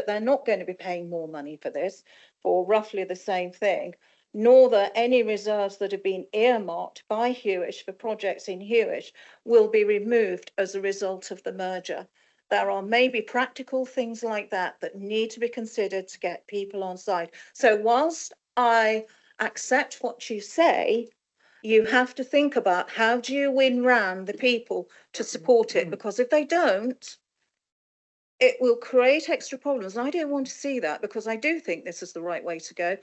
they're not going to be paying more money for this, for roughly the same thing, nor that any reserves that have been earmarked by Hewish for projects in Hewish will be removed as a result of the merger. There are maybe practical things like that that need to be considered to get people on side. So whilst I accept what you say, you have to think about how do you win round the people to support it? Because if they don't, it will create extra problems. And I don't want to see that, because I do think this is the right way to go.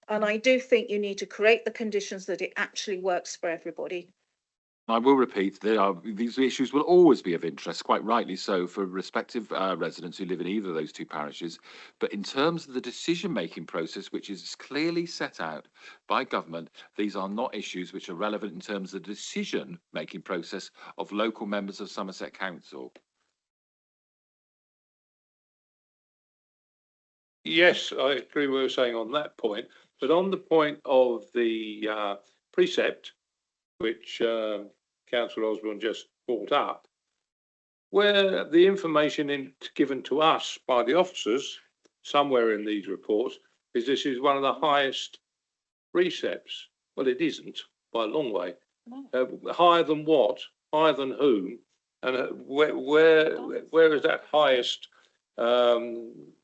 And I do think you need to create the conditions that it actually works for everybody. I will repeat, these issues will always be of interest, quite rightly so, for respective residents who live in either of those two parishes. But in terms of the decision-making process, which is clearly set out by government, these are not issues which are relevant in terms of the decision-making process of local members of Somerset Council. Yes, I agree with what you're saying on that point, but on the point of the precept, which Councillor Osborne just brought up, where the information given to us by the officers, somewhere in these reports, is this is one of the highest precepts. Well, it isn't by a long way. Higher than what? Higher than whom? And where is that highest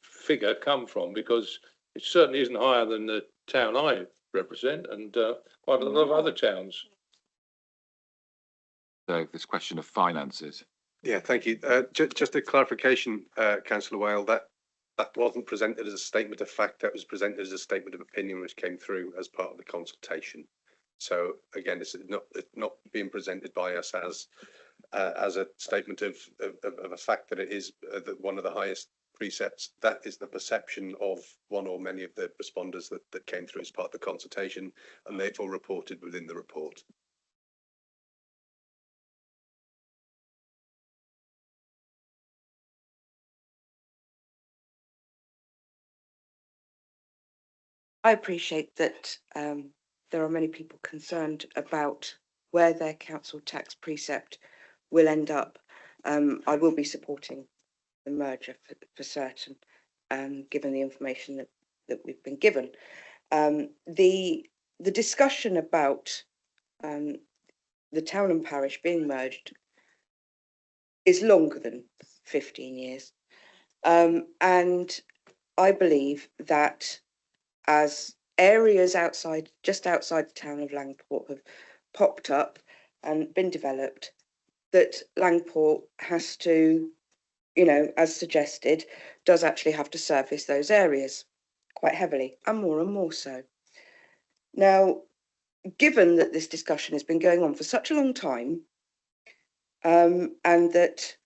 figure come from? Because it certainly isn't higher than the town I represent, and quite a lot of other towns. So this question of finances. Yeah, thank you. Just a clarification, Councillor Wale, that wasn't presented as a statement of fact, that was presented as a statement of opinion which came through as part of the consultation. So again, it's not being presented by us as a statement of a fact that it is one of the highest precepts. That is the perception of one or many of the responders that came through as part of the consultation, and therefore reported within the report. I appreciate that there are many people concerned about where their council tax precept will end up. I will be supporting the merger for certain, given the information that we've been given. The discussion about the town and parish being merged is longer than 15 years. And I believe that as areas just outside the town of Langport have popped up and been developed, that Langport has to, as suggested, does actually have to service those areas quite heavily and more so. Now, given that this discussion has been going on for such a long time, and that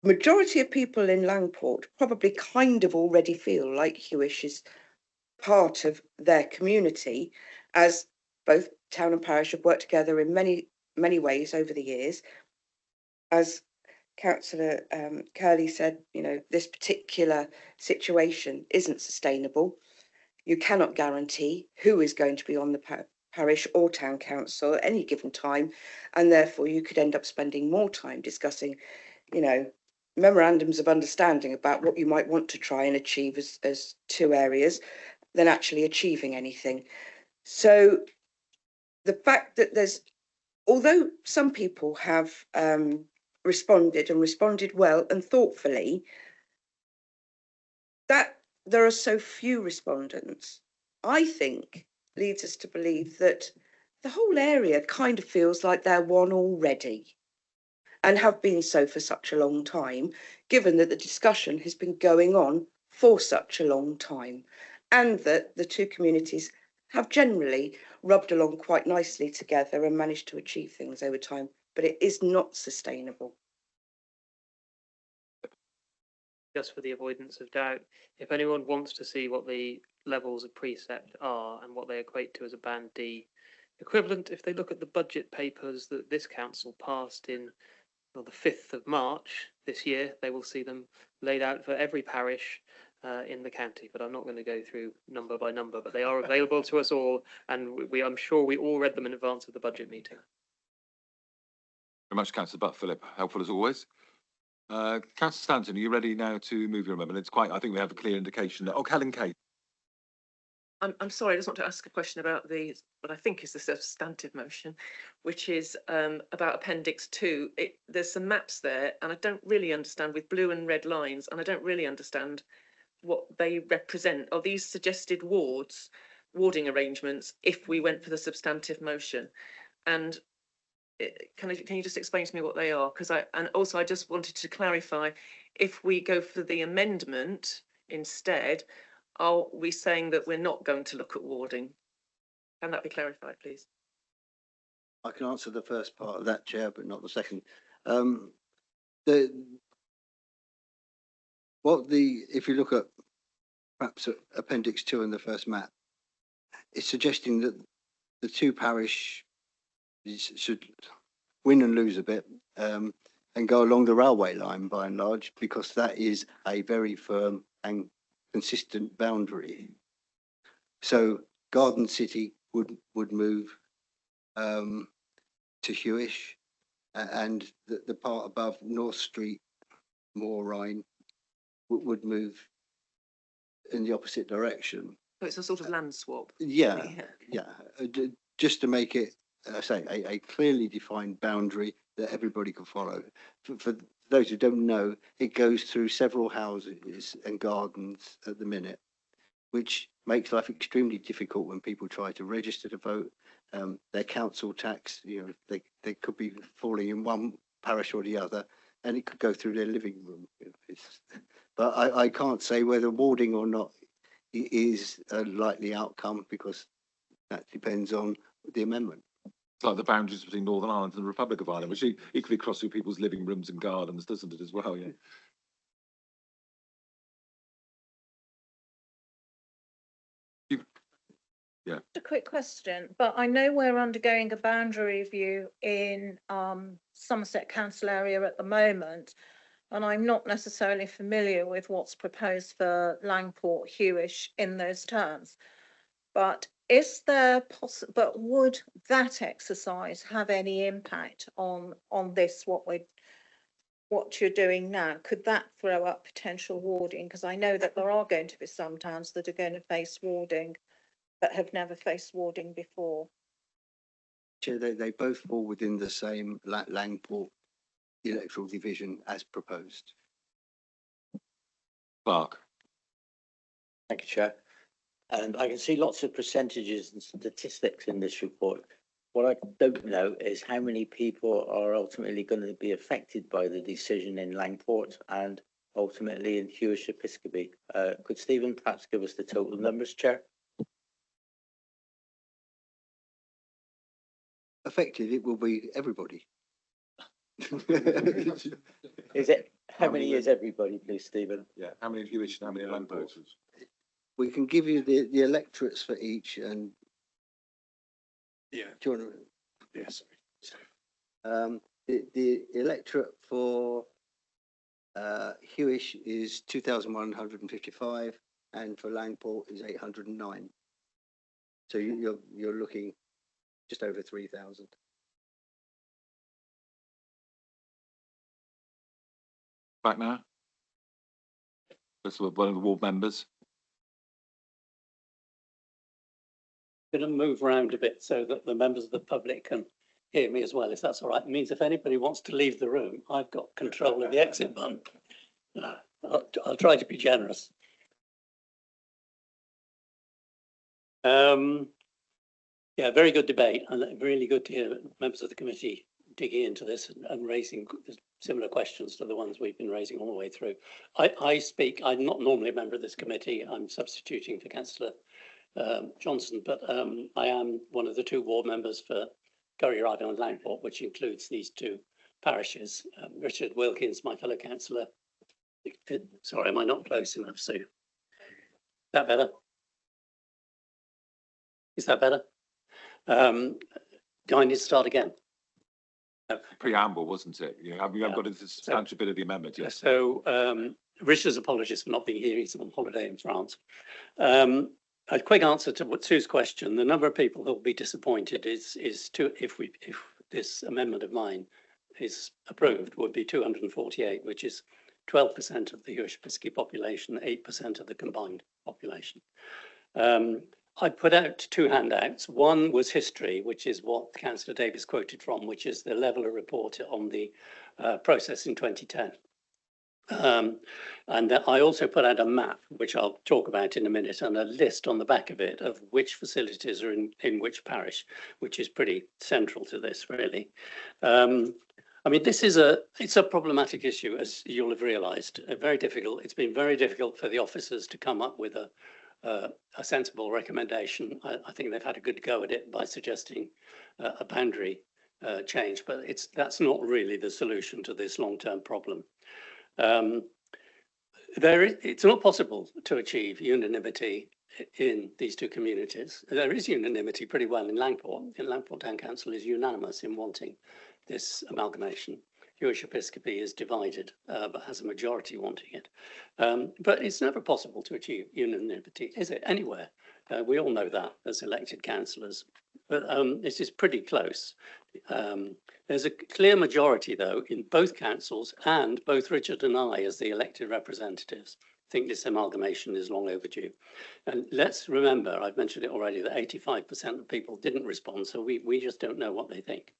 majority of people in Langport probably kind of already feel like Hewish is part of their community, as both town and parish have worked together in many ways over the years. As Councillor Curley said, this particular situation isn't sustainable. You cannot guarantee who is going to be on the parish or town council at any given time, and therefore you could end up spending more time discussing, memorandums of understanding about what you might want to try and achieve as two areas than actually achieving anything. So the fact that although some people have responded well and thoughtfully, that there are so few respondents, I think leads us to believe that the whole area kind of feels like they're one already, and have been so for such a long time, given that the discussion has been going on for such a long time, and that the two communities have generally rubbed along quite nicely together and managed to achieve things over time, but it is not sustainable. Just for the avoidance of doubt, if anyone wants to see what the levels of precept are and what they equate to as a Band D equivalent, if they look at the budget papers that this council passed in the 5th of March this year, they will see them laid out for every parish in the county. But I'm not going to go through number by number, but they are available to us all, and I'm sure we all read them in advance of the budget meeting. Very much, Councillor Butt. Philip, helpful as always. Councillor Stanton, are you ready now to move your amendment? I think we have a clear indication that, Helen Kate. I'm sorry, I just want to ask a question about what I think is the substantive motion, which is about Appendix 2. There's some maps there, and I don't really understand, with blue and red lines, and I don't really understand what they represent. Are these suggested warding arrangements if we went for the substantive motion? And can you just explain to me what they are? And also I just wanted to clarify, if we go for the amendment instead, are we saying that we're not going to look at warding? Can that be clarified, please? I can answer the first part of that, Chair, but not the second. If you look at perhaps Appendix 2 in the first map, it's suggesting that the two parishes should win and lose a bit and go along the railway line by and large, because that is a very firm and consistent boundary. So Garden City would move to Hewish, and the part above North Street, Moor Rhine, would move in the opposite direction. So it's a sort of land swap. Yeah. Just to make it, a clearly defined boundary that everybody can follow. For those who don't know, it goes through several houses and gardens at the minute, which makes life extremely difficult when people try to register to vote. Their council tax, they could be falling in one parish or the other, and it could go through their living room. But I can't say whether warding or not is a likely outcome, because that depends on the amendment. It's like the boundaries between Northern Ireland and the Republic of Ireland, which equally cross through people's living rooms and gardens, doesn't it, as well? Yeah. Yeah. A quick question, but I know we're undergoing a boundary review in Somerset Council area at the moment, and I'm not necessarily familiar with what's proposed for Langport, Hewish in those terms. But is there but would that exercise have any impact on this, what you're doing now? Could that throw up potential warding? Because I know that there are going to be some towns that are going to face warding that have never faced warding before. Chair, they both fall within the same Langport electoral division as proposed. Clark. Thank you, Chair. I can see lots of percentages and statistics in this report. What I don't know is how many people are ultimately going to be affected by the decision in Langport and ultimately in Hewish Episcopi. Could Stephen perhaps give us the total numbers, Chair? Affected, it will be everybody. Is it? How many is everybody, please, Stephen? Yeah. How many Hewish and how many Langports? We can give you the electorates for each, and yeah. Do you want to? Yes. The electorate for Hewish is 2,155, and for Langport is 809. So you're looking just over 3,000. Back now. That's one of the ward members. Going to move around a bit so that the members of the public can hear me as well, if that's all right. It means if anybody wants to leave the room, I've got control of the exit button. I'll try to be generous. Yeah, very good debate, and really good to hear members of the committee digging into this and raising similar questions to the ones we've been raising all the way through. I'm not normally a member of this committee. I'm substituting for Councillor Johnson, but I am one of the two ward members for Curry Riven and Langport, which includes these two parishes. Richard Wilkins, my fellow councillor. Sorry, am I not close enough, Sue? Is that better? Is that better? Do I need to start again? Preamble, wasn't it? Yeah, I've got a substantial bit of the amendment. Yes. So Richard's apologies for not being here. He's on holiday in France. A quick answer to Sue's question: the number of people who will be disappointed is if this amendment of mine is approved, would be 248, which is 12% of the Hewish Episcopi population, 8% of the combined population. I put out two handouts. One was history, which is what Councillor Davies quoted from, which is the Leveller report on the process in 2010. And I also put out a map, which I'll talk about in a minute, and a list on the back of it of which facilities are in which parish, which is pretty central to this, really. I mean, it's a problematic issue, as you'll have realised. Very difficult. It's been very difficult for the officers to come up with a sensible recommendation. I think they've had a good go at it by suggesting a boundary change, but that's not really the solution to this long-term problem. It's not possible to achieve unanimity in these two communities. There is unanimity pretty well in Langport. Langport Town Council is unanimous in wanting this amalgamation. Hewish Episcopi is divided, but has a majority wanting it. But it's never possible to achieve unanimity, is it, anywhere? We all know that as elected councillors. But this is pretty close. There's a clear majority, though, in both councils, and both Richard and I, as the elected representatives, think this amalgamation is long overdue. And let's remember, I've mentioned it already, that 85% of people didn't respond, so we just don't know what they think.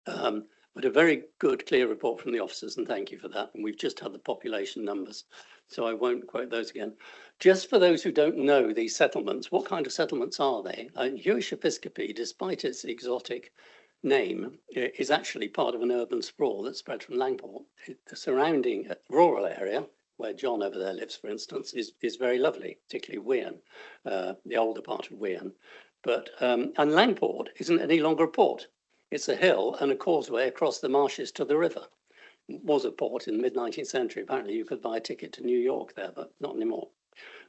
But a very good, clear report from the officers, and thank you for that. And we've just had the population numbers, so I won't quote those again. Just for those who don't know these settlements, what kind of settlements are they? Hewish Episcopi, despite its exotic name, is actually part of an urban sprawl that spread from Langport. The surrounding rural area, where John over there lives, for instance, is very lovely, particularly Wearne, the older part of Wearne. But and Langport isn't any longer a port. It's a hill and a causeway across the marshes to the river. It was a port in the mid-19th century. Apparently you could buy a ticket to New York there, but not anymore.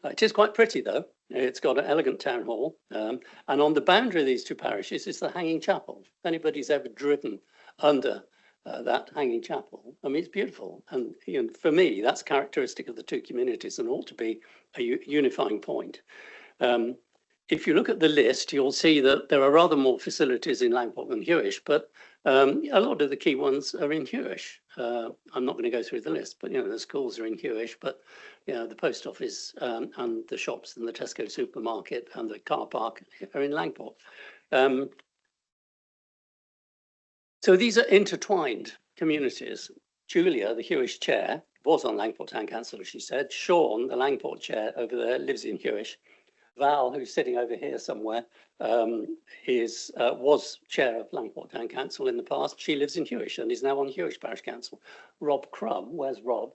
It is quite pretty, though. It's got an elegant town hall. And on the boundary of these two parishes is the Hanging Chapel. If anybody's ever driven under that Hanging Chapel, I mean, it's beautiful. And for me, that's characteristic of the two communities and ought to be a unifying point. If you look at the list, you'll see that there are rather more facilities in Langport than Hewish, but a lot of the key ones are in Hewish. I'm not going to go through the list, but the schools are in Hewish, but the post office and the shops and the Tesco supermarket and the car park are in Langport. So these are intertwined communities. Julia, the Hewish chair, was on Langport Town Council, as she said. Sean, the Langport chair over there, lives in Hewish. Val, who's sitting over here somewhere, was chair of Langport Town Council in the past. She lives in Hewish and is now on Hewish Parish Council. Rob Crum, where's Rob,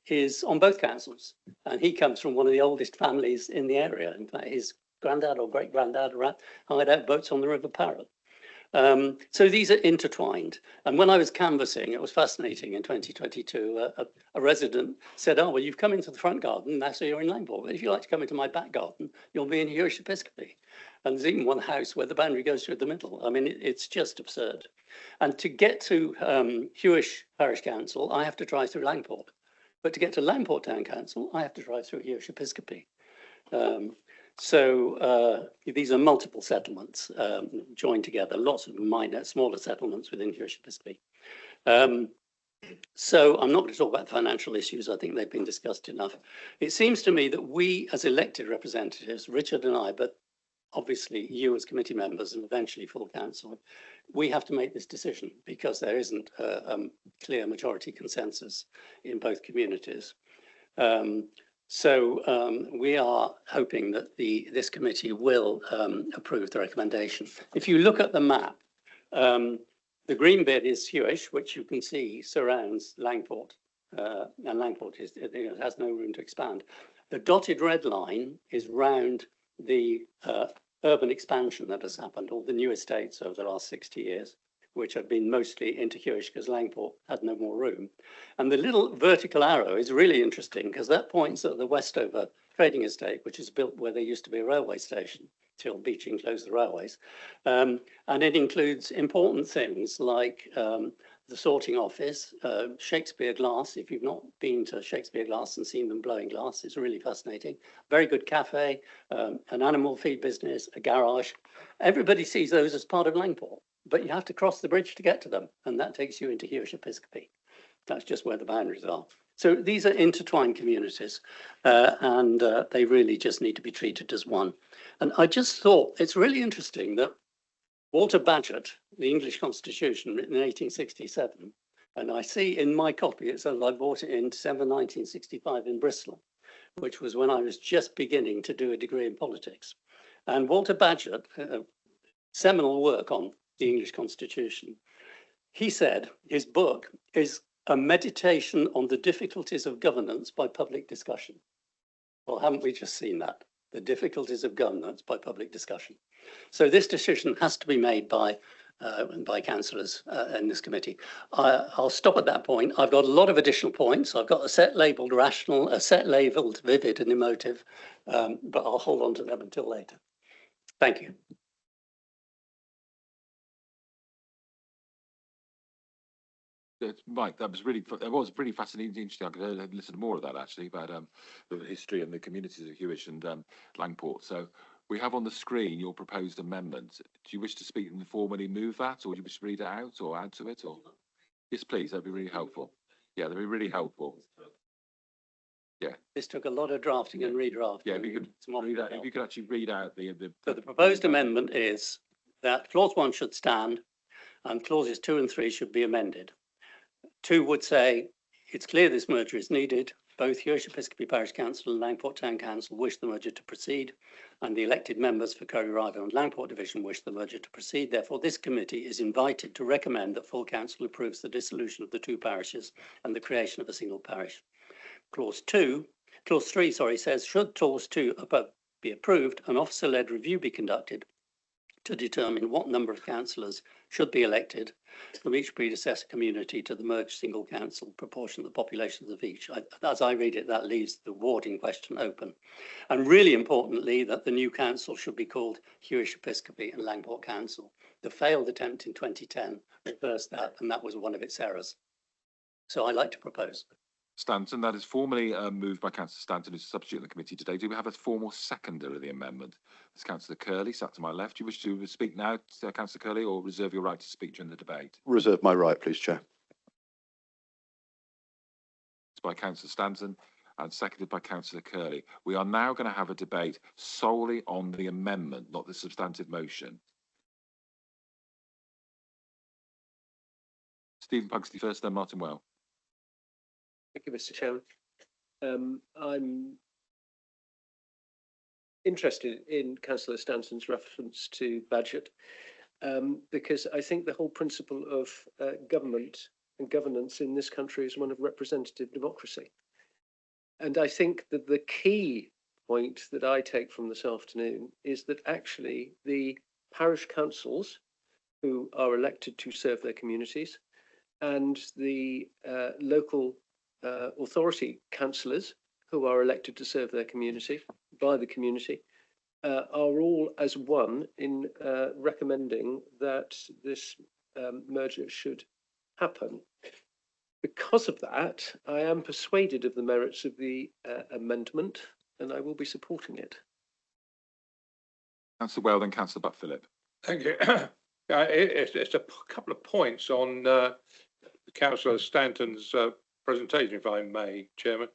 is on both councils. And he comes from one of the oldest families in the area. In fact, his granddad or great-granddad hired out boats on the River Parrett. So these are intertwined. And when I was canvassing, it was fascinating in 2022, a resident said, oh, well, you've come into the front garden, now so you're in Langport. But if you like to come into my back garden, you'll be in Hewish Episcopi. And there's even one house where the boundary goes through the middle. I mean, it's just absurd. And to get to Hewish Parish Council, I have to drive through Langport. But to get to Langport Town Council, I have to drive through Hewish Episcopi. So these are multiple settlements joined together, lots of minor, smaller settlements within Hewish Episcopi. So I'm not going to talk about the financial issues. I think they've been discussed enough. It seems to me that we as elected representatives, Richard and I, but obviously you as committee members and eventually full council, we have to make this decision because there isn't a clear majority consensus in both communities. So we are hoping that this committee will approve the recommendation. If you look at the map, the green bit is Hewish, which you can see surrounds Langport, and Langport has no room to expand. The dotted red line is round the urban expansion that has happened, all the new estates over the last 60 years. Which have been mostly into Hewish because Langport had no more room. And the little vertical arrow is really interesting because that points at the Westover trading estate, which is built where there used to be a railway station till Beeching closed the railways. And it includes important things like the sorting office, Shakespeare Glass. If you've not been to Shakespeare Glass and seen them blowing glass, it's really fascinating. Very good cafe, an animal feed business, a garage. Everybody sees those as part of Langport. But you have to cross the bridge to get to them, and that takes you into Hewish Episcopi. That's just where the boundaries are. So these are intertwined communities, and they really just need to be treated as one. And I just thought it's really interesting that Walter Bagehot, the English Constitution, written in 1867, and I see in my copy, it says I bought it in December 1965 in Bristol, which was when I was just beginning to do a degree in politics. And Walter Bagehot, seminal work on the English Constitution, he said his book is a meditation on the difficulties of governance by public discussion. Well, haven't we just seen that? The difficulties of governance by public discussion. So this decision has to be made by councillors in this committee. I'll stop at that point. I've got a lot of additional points. I've got a set labelled rational, a set labelled vivid and emotive, but I'll hold on to them until later. Thank you. Mike, that was really fascinating, interesting. I could listen to more of that actually about the history and the communities of Hewish and Langport. So we have on the screen your proposed amendment. Do you wish to speak and formally move that, or do you wish to read it out or add to it? Or yes, please. That'd be really helpful. Yeah, that'd be really helpful. Yeah. This took a lot of drafting and redrafting. Yeah, if you could read that, if you could actually read out the. So the proposed amendment is that clause 1 should stand, and clauses 2 and 3 should be amended. 2 would say, it's clear this merger is needed. Both Hewish Episcopi Parish Council and Langport Town Council wish the merger to proceed, and the elected members for Curry Rival and Langport Division wish the merger to proceed. Therefore, this committee is invited to recommend that full council approves the dissolution of the 2 parishes and the creation of a single parish. Clause 3, says, should clause 2 above be approved, an officer-led review be conducted to determine what number of councillors should be elected from each predecessor community to the merged single council, proportion of the populations of each. As I read it, that leaves the warding question open. And really importantly, that the new council should be called Hewish Episcopi and Langport Council. The failed attempt in 2010 reversed that, and that was one of its errors. So I'd like to propose. Stanton, that is formally moved by Councillor Stanton, who's a substitute in the committee today. Do we have a formal seconder of the amendment? It's Councillor Curley, sat to my left. Do you wish to speak now, Councillor Curley, or reserve your right to speak during the debate? Reserve my right, please, Chair. It's by Councillor Stanton and seconded by Councillor Curley. We are now going to have a debate solely on the amendment, not the substantive motion. Stephen Pugsley first, then Martin Well. Thank you, Mr. Chairman. I'm interested in Councillor Stanton's reference to Bagehot because I think the whole principle of government and governance in this country is one of representative democracy. And I think that the key point that I take from this afternoon is that actually the parish councils who are elected to serve their communities and the local authority councillors who are elected to serve their community by the community are all as one in recommending that this merger should happen. Because of that, I am persuaded of the merits of the amendment and I will be supporting it. Councillor Well, then Councillor Butt-Philip. Thank you. It's a couple of points on Councillor Stanton's presentation, if I may, Chairman.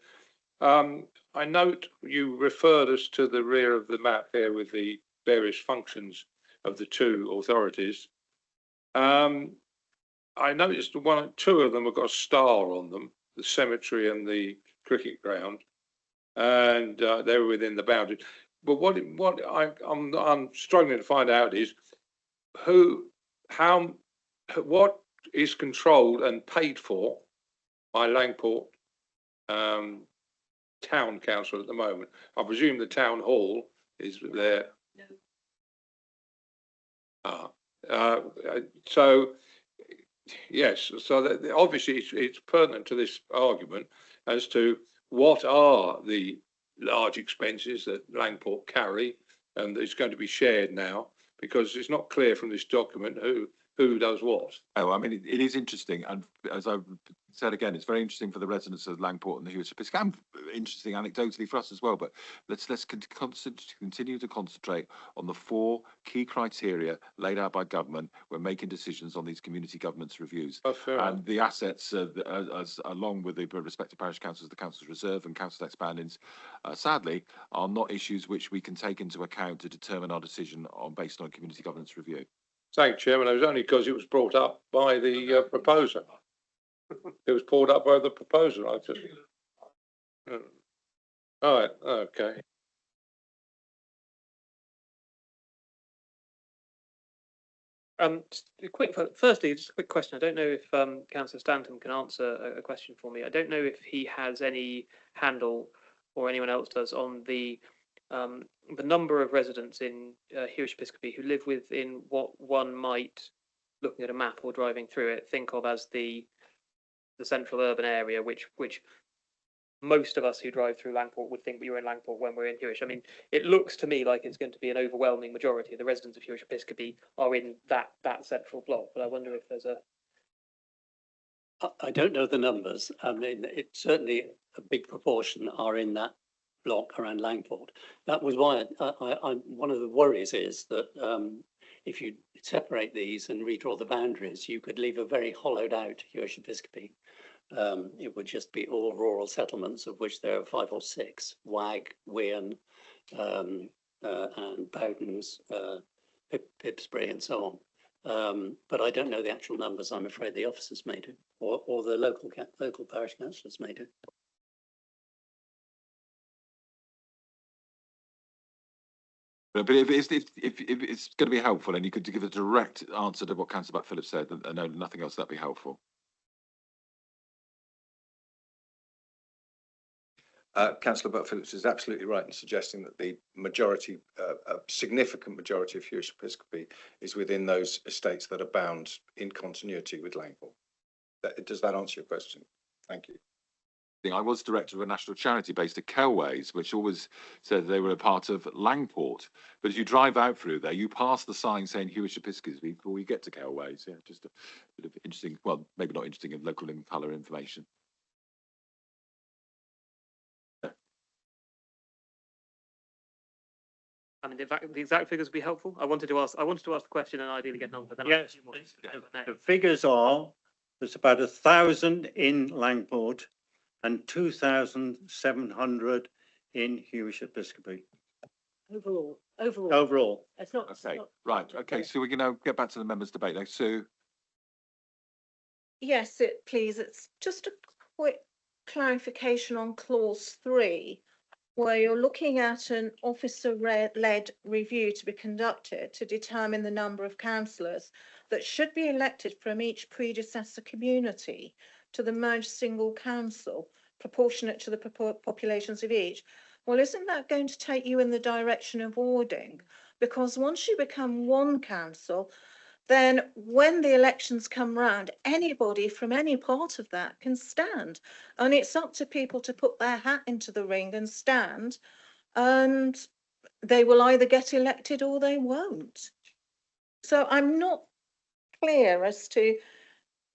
I note you referred us to the rear of the map here with the various functions of the 2 authorities. I noticed two of them have got a star on them, the cemetery and the cricket ground, and they were within the boundaries. But what I'm struggling to find out is what is controlled and paid for by Langport Town Council at the moment. I presume the town hall is there. No. So yes, so that obviously it's pertinent to this argument as to what are the large expenses that Langport carry and it's going to be shared now, because it's not clear from this document who who does what. Oh, I mean, it is interesting, and as I've said again, it's very interesting for the residents of Langport and the Hewish Episcopal, and interesting anecdotally for us as well. But let's continue to concentrate on the 4 key criteria laid out by government when making decisions on these community governance reviews. Oh, fair And enough. the assets, as along with the respective parish councils, the council's reserve and council expandings, sadly, are not issues which we can take into account to determine our decision on based on a community governance review. Thank you, Chairman. It was only because it was brought up by the proposer. It was brought up by the proposer. I just. All right. Okay. Just a quick, firstly, just a quick question. I don't know if Councillor Stanton can answer a question for me. I don't know if he has any handle, or anyone else does, on the number of residents in Hewish Episcopi who live within what one might, looking at a map or driving through it, think of as the central urban area, which most of us who drive through Langport would think we were in Langport when we're in Hewish. I mean, it looks to me like it's going to be an overwhelming majority of the residents of Hewish Episcopi are in that central block, but I wonder if there's a... I don't know the numbers. I mean, it's certainly a big proportion are in that block around Langport. That was why one of the worries is that if you separate these and redraw the boundaries, you could leave a very hollowed out Hewish Episcopi. It would just be all rural settlements, of which there are 5 or 6: Wag, Wearne, and Bowdens, Pipsbury, and so on. But I don't know the actual numbers. I'm afraid the officers may do, or the local parish councillors may do. But if it's going to be helpful, and you could give a direct answer to what Councillor Buck-Phillips said, and no, nothing else, that'd be helpful. Councillor Buck-Phillips is absolutely right in suggesting that the majority, a significant majority of Hewish Episcopi is within those estates that are bound in continuity with Langport. Does that answer your question? Thank you. I was director of a national charity based at Kelways, which always said they were a part of Langport. But as you drive out through there, you pass the sign saying Hewish Episcopi before you get to Kelways. Yeah, just a bit of interesting, well, maybe not interesting, in local colour information. I mean, the exact figures would be helpful. I wanted to ask the question and ideally get an answer. Then Yes, the figures are, there's about 1,000 in Langport and 2,700 in Hewish Episcopi. Overall. It's not. Okay, right. Okay, so we're going to get back to the members' debate now. Sue. Yes, please. It's just a quick clarification on clause 3, where you're looking at an officer-led review to be conducted to determine the number of councillors that should be elected from each predecessor community to the merged single council, proportionate to the populations of each. Well, isn't that going to take you in the direction of warding? Because once you become one council, then when the elections come round, anybody from any part of that can stand. And it's up to people to put their hat into the ring and stand, and they will either get elected or they won't. So I'm not clear as to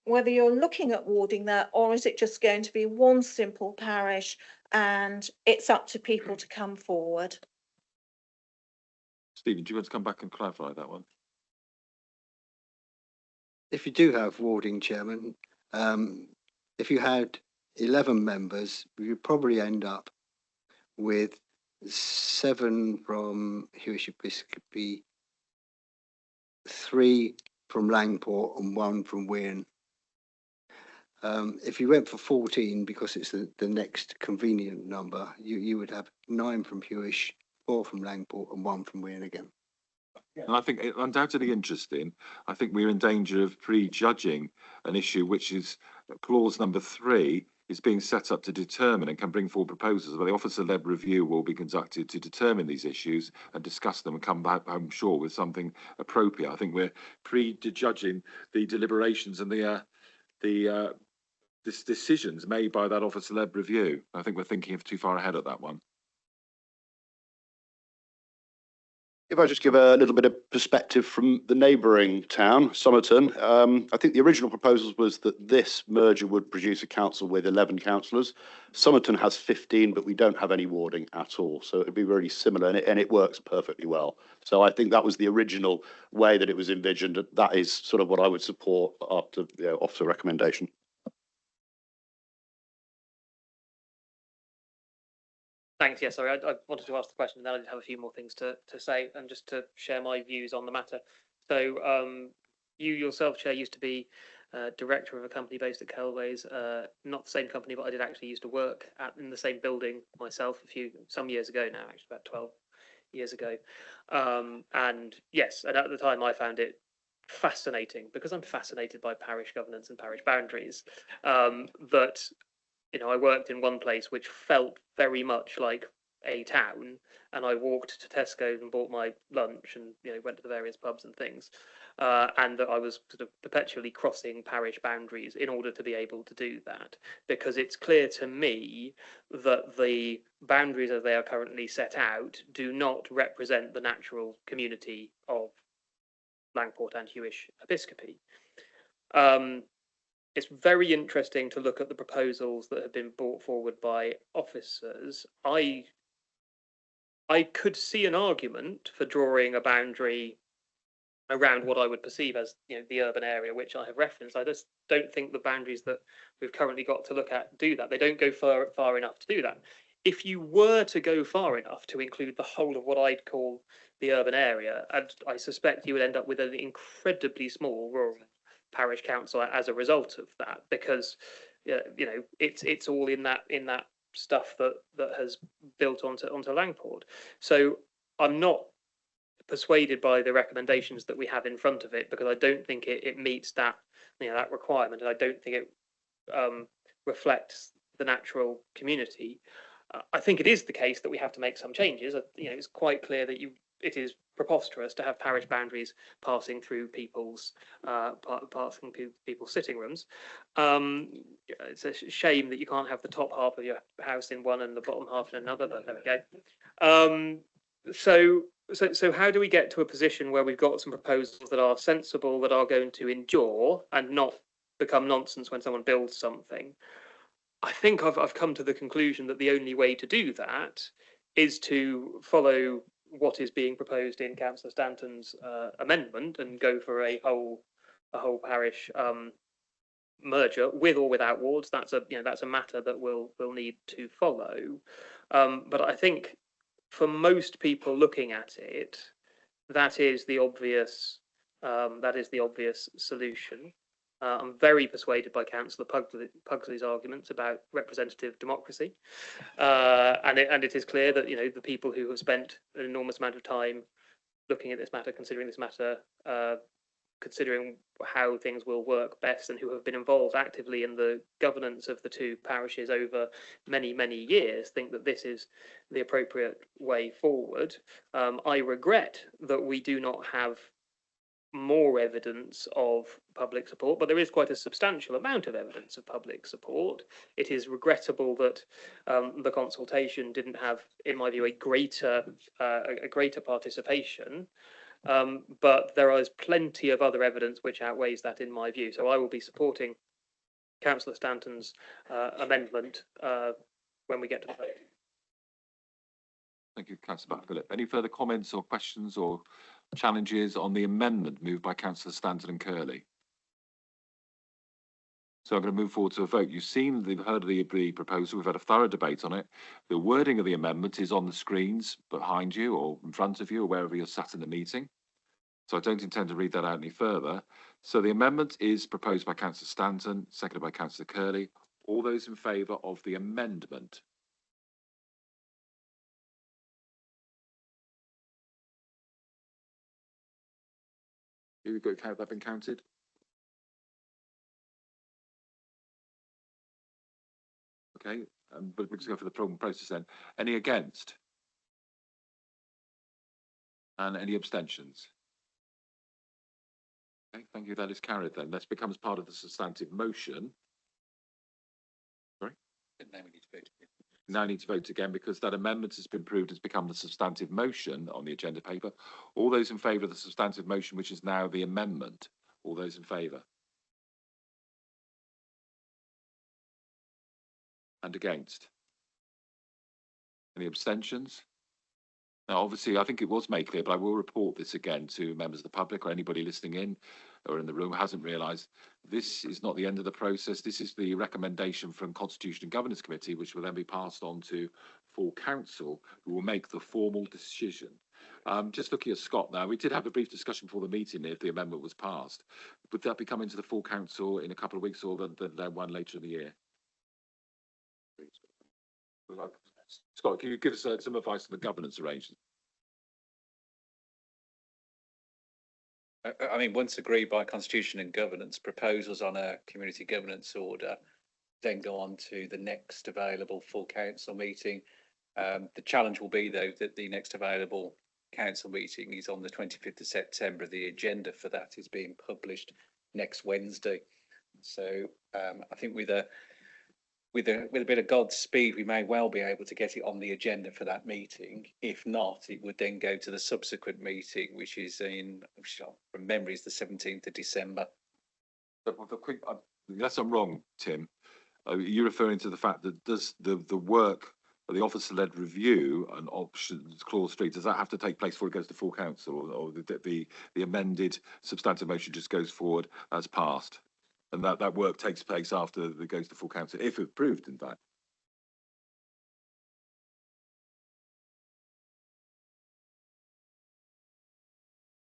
whether you're looking at warding there, or is it just going to be one simple parish and it's up to people to come forward? Stephen, do you want to come back and clarify that one? If you do have warding, Chairman, if you had 11 members, you'd probably end up with 7 from Hewish Episcopi, 3 from Langport and 1 from Wearne. If you went for 14, because it's the next convenient number, you would have 9 from Hewish, 4 from Langport and 1 from Wearne again. And I think it undoubtedly interesting. I think we're in danger of prejudging an issue, which is clause number 3 is being set up to determine and can bring forward proposals. But the officer-led review will be conducted to determine these issues and discuss them and come back, I'm sure, with something appropriate. I think we're prejudging the deliberations and the decisions made by that officer-led review. I think we're thinking of too far ahead at that one. If I just give a little bit of perspective from the neighbouring town, Somerton, I think the original proposals was that this merger would produce a council with 11 councillors. Somerton has 15, but we don't have any warding at all. So it'd be really similar and it works perfectly well. So I think that was the original way that it was envisioned. That is sort of what I would support after the officer recommendation. Thanks. Yeah, sorry, I wanted to ask the question, and then I did have a few more things to say, and just to share my views on the matter. So, you yourself, Chair, used to be director of a company based at Kelways, not the same company, but I did actually used to work in the same building myself some years ago now, actually about 12 years ago. And yes, and at the time I found it fascinating, because I'm fascinated by parish governance and parish boundaries, that I worked in one place which felt very much like a town, and I walked to Tesco's and bought my lunch and went to the various pubs and things, and that I was sort of perpetually crossing parish boundaries in order to be able to do that, because it's clear to me that the boundaries as they are currently set out do not represent the natural community of Langport and Hewish Episcopacy. It's very interesting to look at the proposals that have been brought forward by officers. I could see an argument for drawing a boundary around what I would perceive as the urban area, which I have referenced. I just don't think the boundaries that we've currently got to look at do that. They don't go far enough to do that. If you were to go far enough to include the whole of what I'd call the urban area, I suspect you would end up with an incredibly small rural parish council as a result of that, because it's all in that stuff that has built onto Langport. So I'm not persuaded by the recommendations that we have in front of it, because I don't think it meets that that requirement, and I don't think it reflects the natural community. I think it is the case that we have to make some changes. It's quite clear that it is preposterous to have parish boundaries passing through people's sitting rooms. It's a shame that you can't have the top half of your house in one and the bottom half in another, but there we go. So how do we get to a position where we've got some proposals that are sensible, that are going to endure and not become nonsense when someone builds something? I think I've come to the conclusion that the only way to do that is to follow what is being proposed in Councillor Stanton's amendment and go for a whole parish merger, with or without wards. That's a matter that we'll need to follow. But I think for most people looking at it, that is the obvious solution. I'm very persuaded by Councillor Pugsley's arguments about representative democracy, and it is clear that the people who have spent an enormous amount of time looking at this matter, considering this matter, considering how things will work best, and who have been involved actively in the governance of the two parishes over many years, think that this is the appropriate way forward. I regret that we do not have more evidence of public support, but there is quite a substantial amount of evidence of public support. It is regrettable that the consultation didn't have, in my view, a greater participation, but there is plenty of other evidence which outweighs that, in my view. So I will be supporting Councillor Stanton's amendment when we get to the vote. Thank you, Councillor Philip. Any further comments or questions or challenges on the amendment moved by Councillor Stanton and Curley? So I'm going to move forward to a vote. You've heard of the proposal. We've had a thorough debate on it. The wording of the amendment is on the screens behind you or in front of you or wherever you're sat in the meeting. So I don't intend to read that out any further. So the amendment is proposed by Councillor Stanton, seconded by Councillor Curley. All those in favour of the amendment? Here we go. Have that been counted? Okay, but we're just going for the process then. Any against? And any abstentions? Okay, thank you. That is carried then. This becomes part of the substantive motion. Sorry? And now we need to vote. We now need to vote again because that amendment has been approved, has become the substantive motion on the agenda paper. All those in favour of the substantive motion, which is now the amendment, all those in favour? And against? Any abstentions? Now, obviously, I think it was made clear, but I will report this again to members of the public or anybody listening in or in the room who hasn't realised this is not the end of the process. This is the recommendation from Constitution and Governance Committee, which will then be passed on to full council, who will make the formal decision. Just looking at Scott now, we did have a brief discussion before the meeting if the amendment was passed. Would that be coming to the full council in a couple of weeks or then one later in the year? Scott, can you give us some advice on the governance arrangements? I mean, once agreed by Constitution and Governance, proposals on a community governance order then go on to the next available full council meeting. The challenge will be, though, that the next available council meeting is on the 25th of September. The agenda for that is being published next Wednesday. So I think with a bit of Godspeed, we may well be able to get it on the agenda for that meeting. If not, it would then go to the subsequent meeting, which is from memory, is the 17th of December. But with a quick, unless I'm wrong, Tim, are you referring to the fact that does the work of the officer-led review and options clause 3, does that have to take place before it goes to full council, or the amended substantive motion just goes forward as passed? And that work takes place after it goes to full council, if approved, in fact.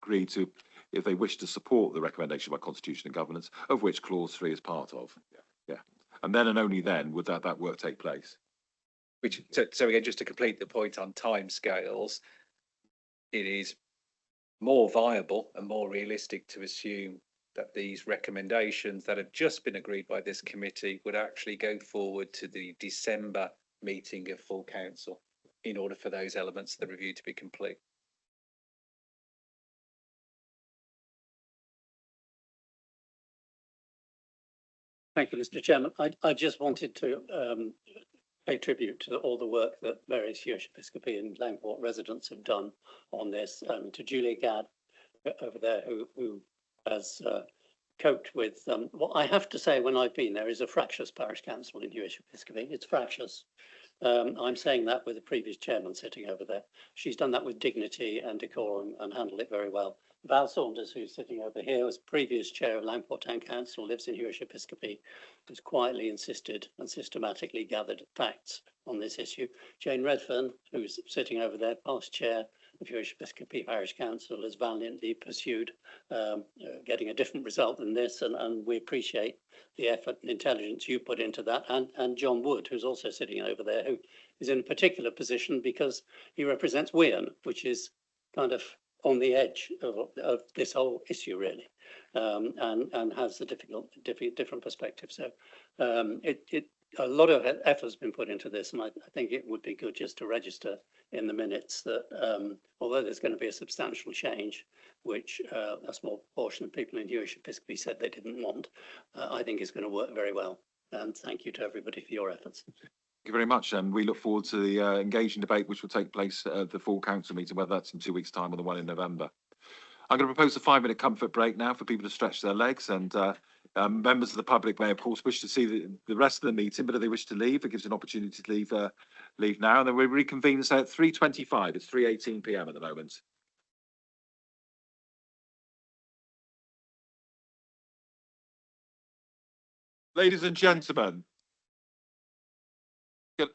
Agree to, if they wish to support the recommendation by Constitution and Governance, of which clause 3 is part of. Yeah. And then and only then would that work take place. So again, just to complete the point on timescales, it is more viable and more realistic to assume that these recommendations that have just been agreed by this committee would actually go forward to the December meeting of full council in order for those elements of the review to be complete. Thank you, Mr. Chairman. I just wanted to pay tribute to all the work that various Hewish Episcopi and Langport residents have done on this, to Julia Gadd over there, who has coped with what I have to say when I've been there is a fractious parish council in Hewish Episcopi. It's fractious. I'm saying that with the previous chairman sitting over there. She's done that with dignity and decorum and handled it very well. Val Saunders, who's sitting over here, was previous chair of Langport Town Council, lives in Hewish Episcopi, has quietly insisted and systematically gathered facts on this issue. Jane Redfern, who's sitting over there, past chair of Hewish Episcopi Parish Council, has valiantly pursued getting a different result than this, and we appreciate the effort and intelligence you put into that. And John Wood, who's also sitting over there, who is in a particular position because he represents Wearne, which is kind of on the edge of this whole issue, really, and has a different perspective. So a lot of effort has been put into this, and I think it would be good just to register in the minutes that although there's going to be a substantial change, which a small portion of people in Hewish Episcopi said they didn't want, I think is going to work very well. And thank you to everybody for your efforts. Thank you very much, and we look forward to the engaging debate which will take place at the full council meeting, whether that's in 2 weeks' time or the one in November. I'm going to propose a 5-minute comfort break now for people to stretch their legs, and members of the public may, of course, wish to see the rest of the meeting, but if they wish to leave, it gives an opportunity to leave now, and then we reconvene, say, at 3:25. It's 3:18 p.m. at the moment. Ladies and gentlemen,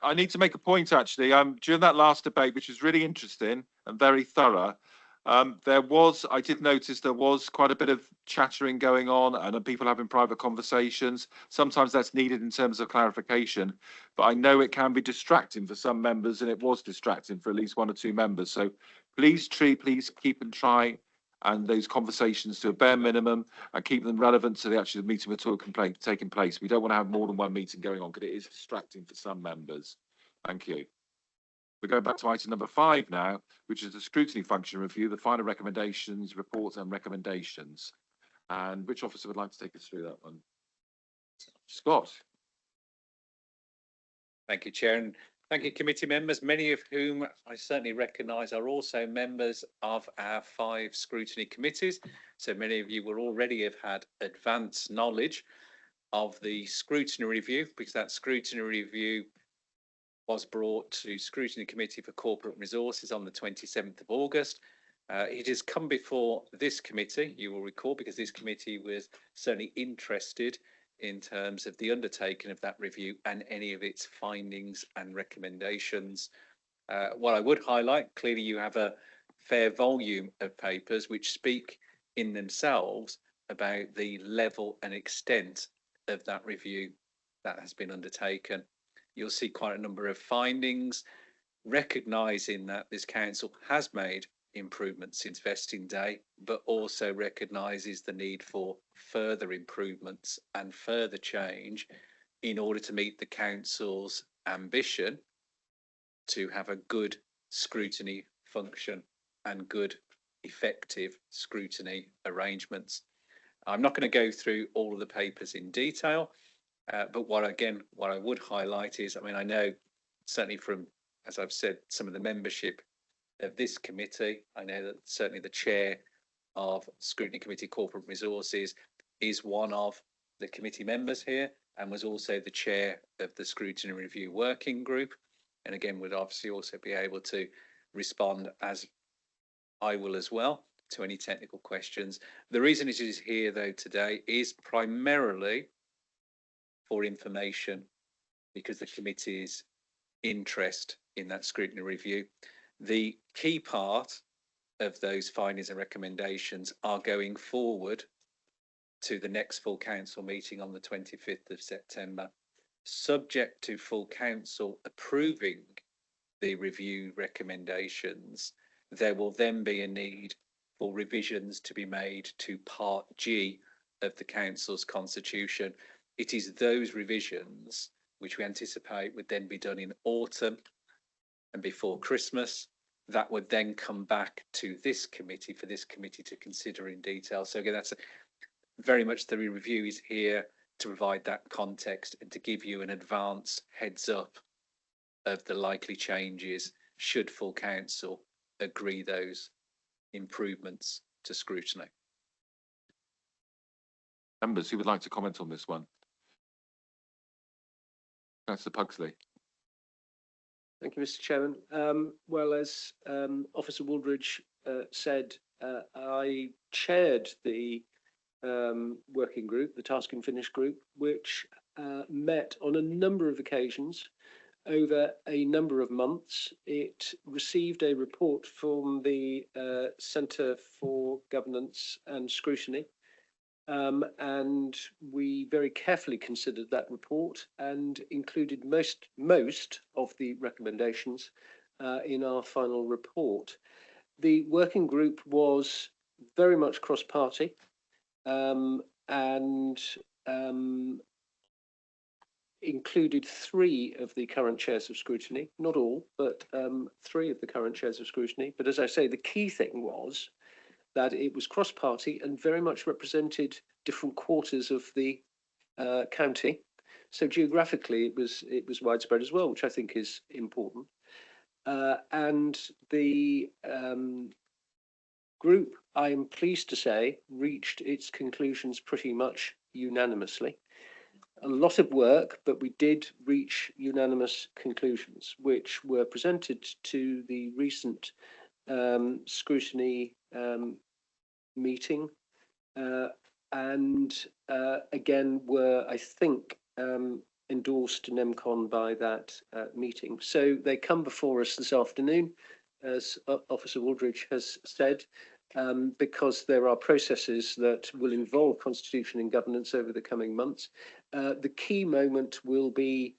I need to make a point, actually. During that last debate, which was really interesting and very thorough, I did notice there was quite a bit of chattering going on and people having private conversations. Sometimes that's needed in terms of clarification, but I know it can be distracting for some members, and it was distracting for at least 1 or 2 members. So please keep and try and those conversations to a bare minimum and keep them relevant to the actual meeting we're taking place. We don't want to have more than one meeting going on because it is distracting for some members. Thank you. We're going back to item number 5 now, which is the scrutiny function review, the final recommendations, reports and recommendations. And which officer would like to take us through that one? Scott. Thank you, Chair. And Thank you, committee members, many of whom I certainly recognise are also members of our 5 scrutiny committees. So many of you will already have had advanced knowledge of the scrutiny review, because that scrutiny review was brought to Scrutiny Committee for Corporate Resources on the 27th of August. It has come before this committee, you will recall, because this committee was certainly interested in terms of the undertaking of that review and any of its findings and recommendations. What I would highlight, clearly you have a fair volume of papers which speak in themselves about the level and extent of that review that has been undertaken. You'll see quite a number of findings, recognising that this council has made improvements since vesting day, but also recognises the need for further improvements and further change in order to meet the council's ambition to have a good scrutiny function and good effective scrutiny arrangements. I'm not going to go through all of the papers in detail, but what I would highlight is, I know certainly from, as I've said, some of the membership of this committee, I know that certainly the chair of Scrutiny Committee Corporate Resources is one of the committee members here and was also the chair of the Scrutiny Review Working Group, and again would obviously also be able to respond, as I will as well, to any technical questions. The reason it is here though today is primarily for information, because the committee's interest in that scrutiny review. The key part of those findings and recommendations are going forward to the next full council meeting on the 25th of September. Subject to full council approving the review recommendations, there will then be a need for revisions to be made to Part G of the council's constitution. It is those revisions which we anticipate would then be done in autumn and before Christmas, that would then come back to this committee for this committee to consider in detail. So again, that's very much the review is here to provide that context and to give you an advance heads up of the likely changes should full council agree those improvements to scrutiny. Members who would like to comment on this one? Councillor Pugsley. Thank you, Mr. Chairman. Well, as Officer Wooldridge said, I chaired the working group, the Task and Finish group, which met on a number of occasions over a number of months. It received a report from the Centre for Governance and Scrutiny, and we very carefully considered that report and included most of the recommendations in our final report. The working group was very much cross-party and included 3 of the current chairs of scrutiny, not all, but 3 of the current chairs of scrutiny. But as I say, the key thing was that it was cross-party and very much represented different quarters of the county. So geographically, it was widespread as well, which I think is important. And the group, I am pleased to say, reached its conclusions pretty much unanimously. A lot of work, but we did reach unanimous conclusions, which were presented to the recent scrutiny meeting, and again were, I think, endorsed NEMCON by that meeting. So they come before us this afternoon, as Officer Wooldridge has said, because there are processes that will involve constitution and governance over the coming months. The key moment will be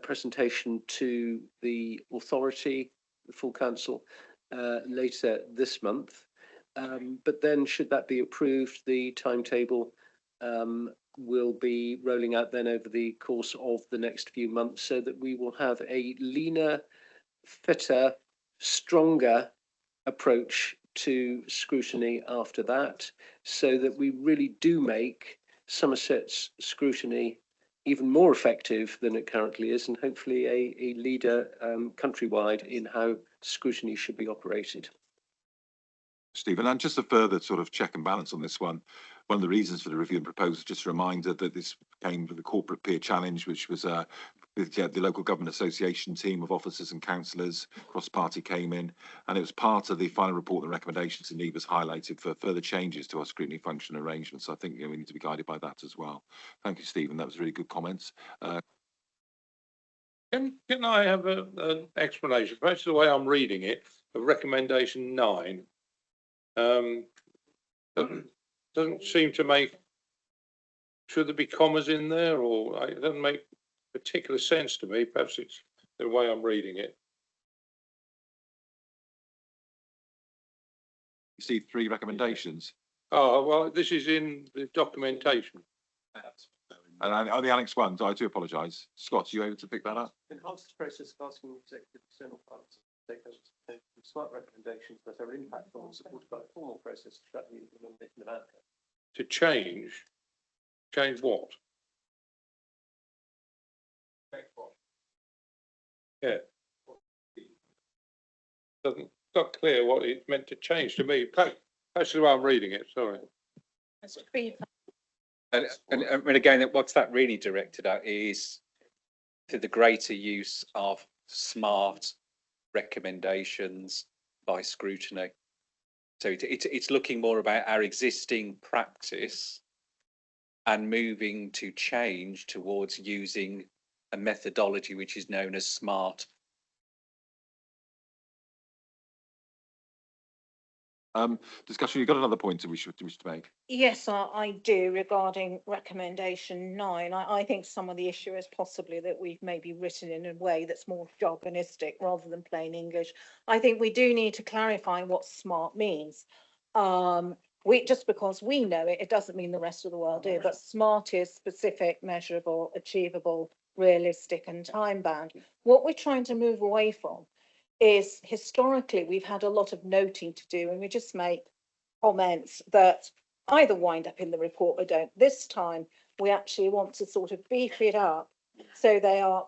presentation to the authority, the full council, later this month. But then, should that be approved, the timetable will be rolling out then over the course of the next few months, so that we will have a leaner, fitter, stronger approach to scrutiny after that, so that we really do make Somerset's scrutiny even more effective than it currently is, and hopefully a leader countrywide in how scrutiny should be operated. Stephen, and just a further sort of check and balance on this one. One of the reasons for the review and proposal, just a reminder that this came with the corporate peer challenge, which was the local government association team of officers and councillors cross-party came in, and it was part of the final report and recommendations that Neva's highlighted for further changes to our scrutiny function arrangements. So I think we need to be guided by that as well. Thank you, Stephen. That was really good comments. Can I have an explanation? Perhaps the way I'm reading it, of recommendation 9. Doesn't seem to make. Should there be commas in there, or it doesn't make particular sense to me? Perhaps it's the way I'm reading it. You see 3 recommendations. Oh well, this is in the documentation. And on the Annex 1, I do apologise. Scott, are you able to pick that up? Enhanced process of asking executive external partners to take smart recommendations that are impactful and supported by a formal process to track the implementation of outcomes. To change what? Yeah. Doesn't not clear what it's meant to change to me. That's the way I'm reading it. Sorry. And again, what's that really directed at is to the greater use of smart recommendations by scrutiny. So it's looking more about our existing practice and moving to change towards using a methodology which is known as SMART. Discussion, you've got another point that we should make. Yes, I do regarding recommendation 9. I think some of the issue is possibly that we've maybe written in a way that's more jargonistic rather than plain English. I think we do need to clarify what SMART means. Just because we know it, it doesn't mean the rest of the world do, but SMART is specific, measurable, achievable, realistic and time bound. What we're trying to move away from is historically we've had a lot of noting to do, and we just make comments that either wind up in the report or don't. This time we actually want to sort of beef it up so they are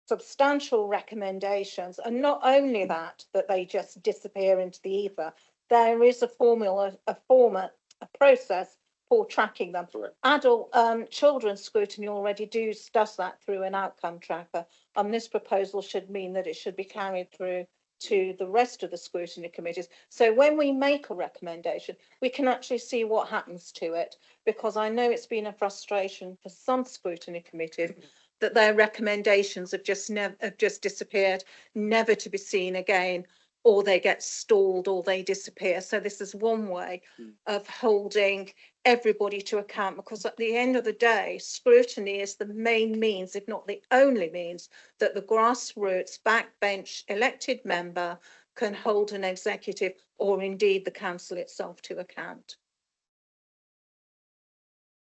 substantial recommendations, and not only that they just disappear into the ether. There is a formula, a format, a process for tracking them. Adult children's scrutiny already does that through an outcome tracker, and this proposal should mean that it should be carried through to the rest of the scrutiny committees. So when we make a recommendation, we can actually see what happens to it, because I know it's been a frustration for some scrutiny committees that their recommendations have just disappeared, never to be seen again, or they get stalled or they disappear. So this is one way of holding everybody to account, because at the end of the day, scrutiny is the main means, if not the only means, that the grassroots backbench elected member can hold an executive or indeed the council itself to account.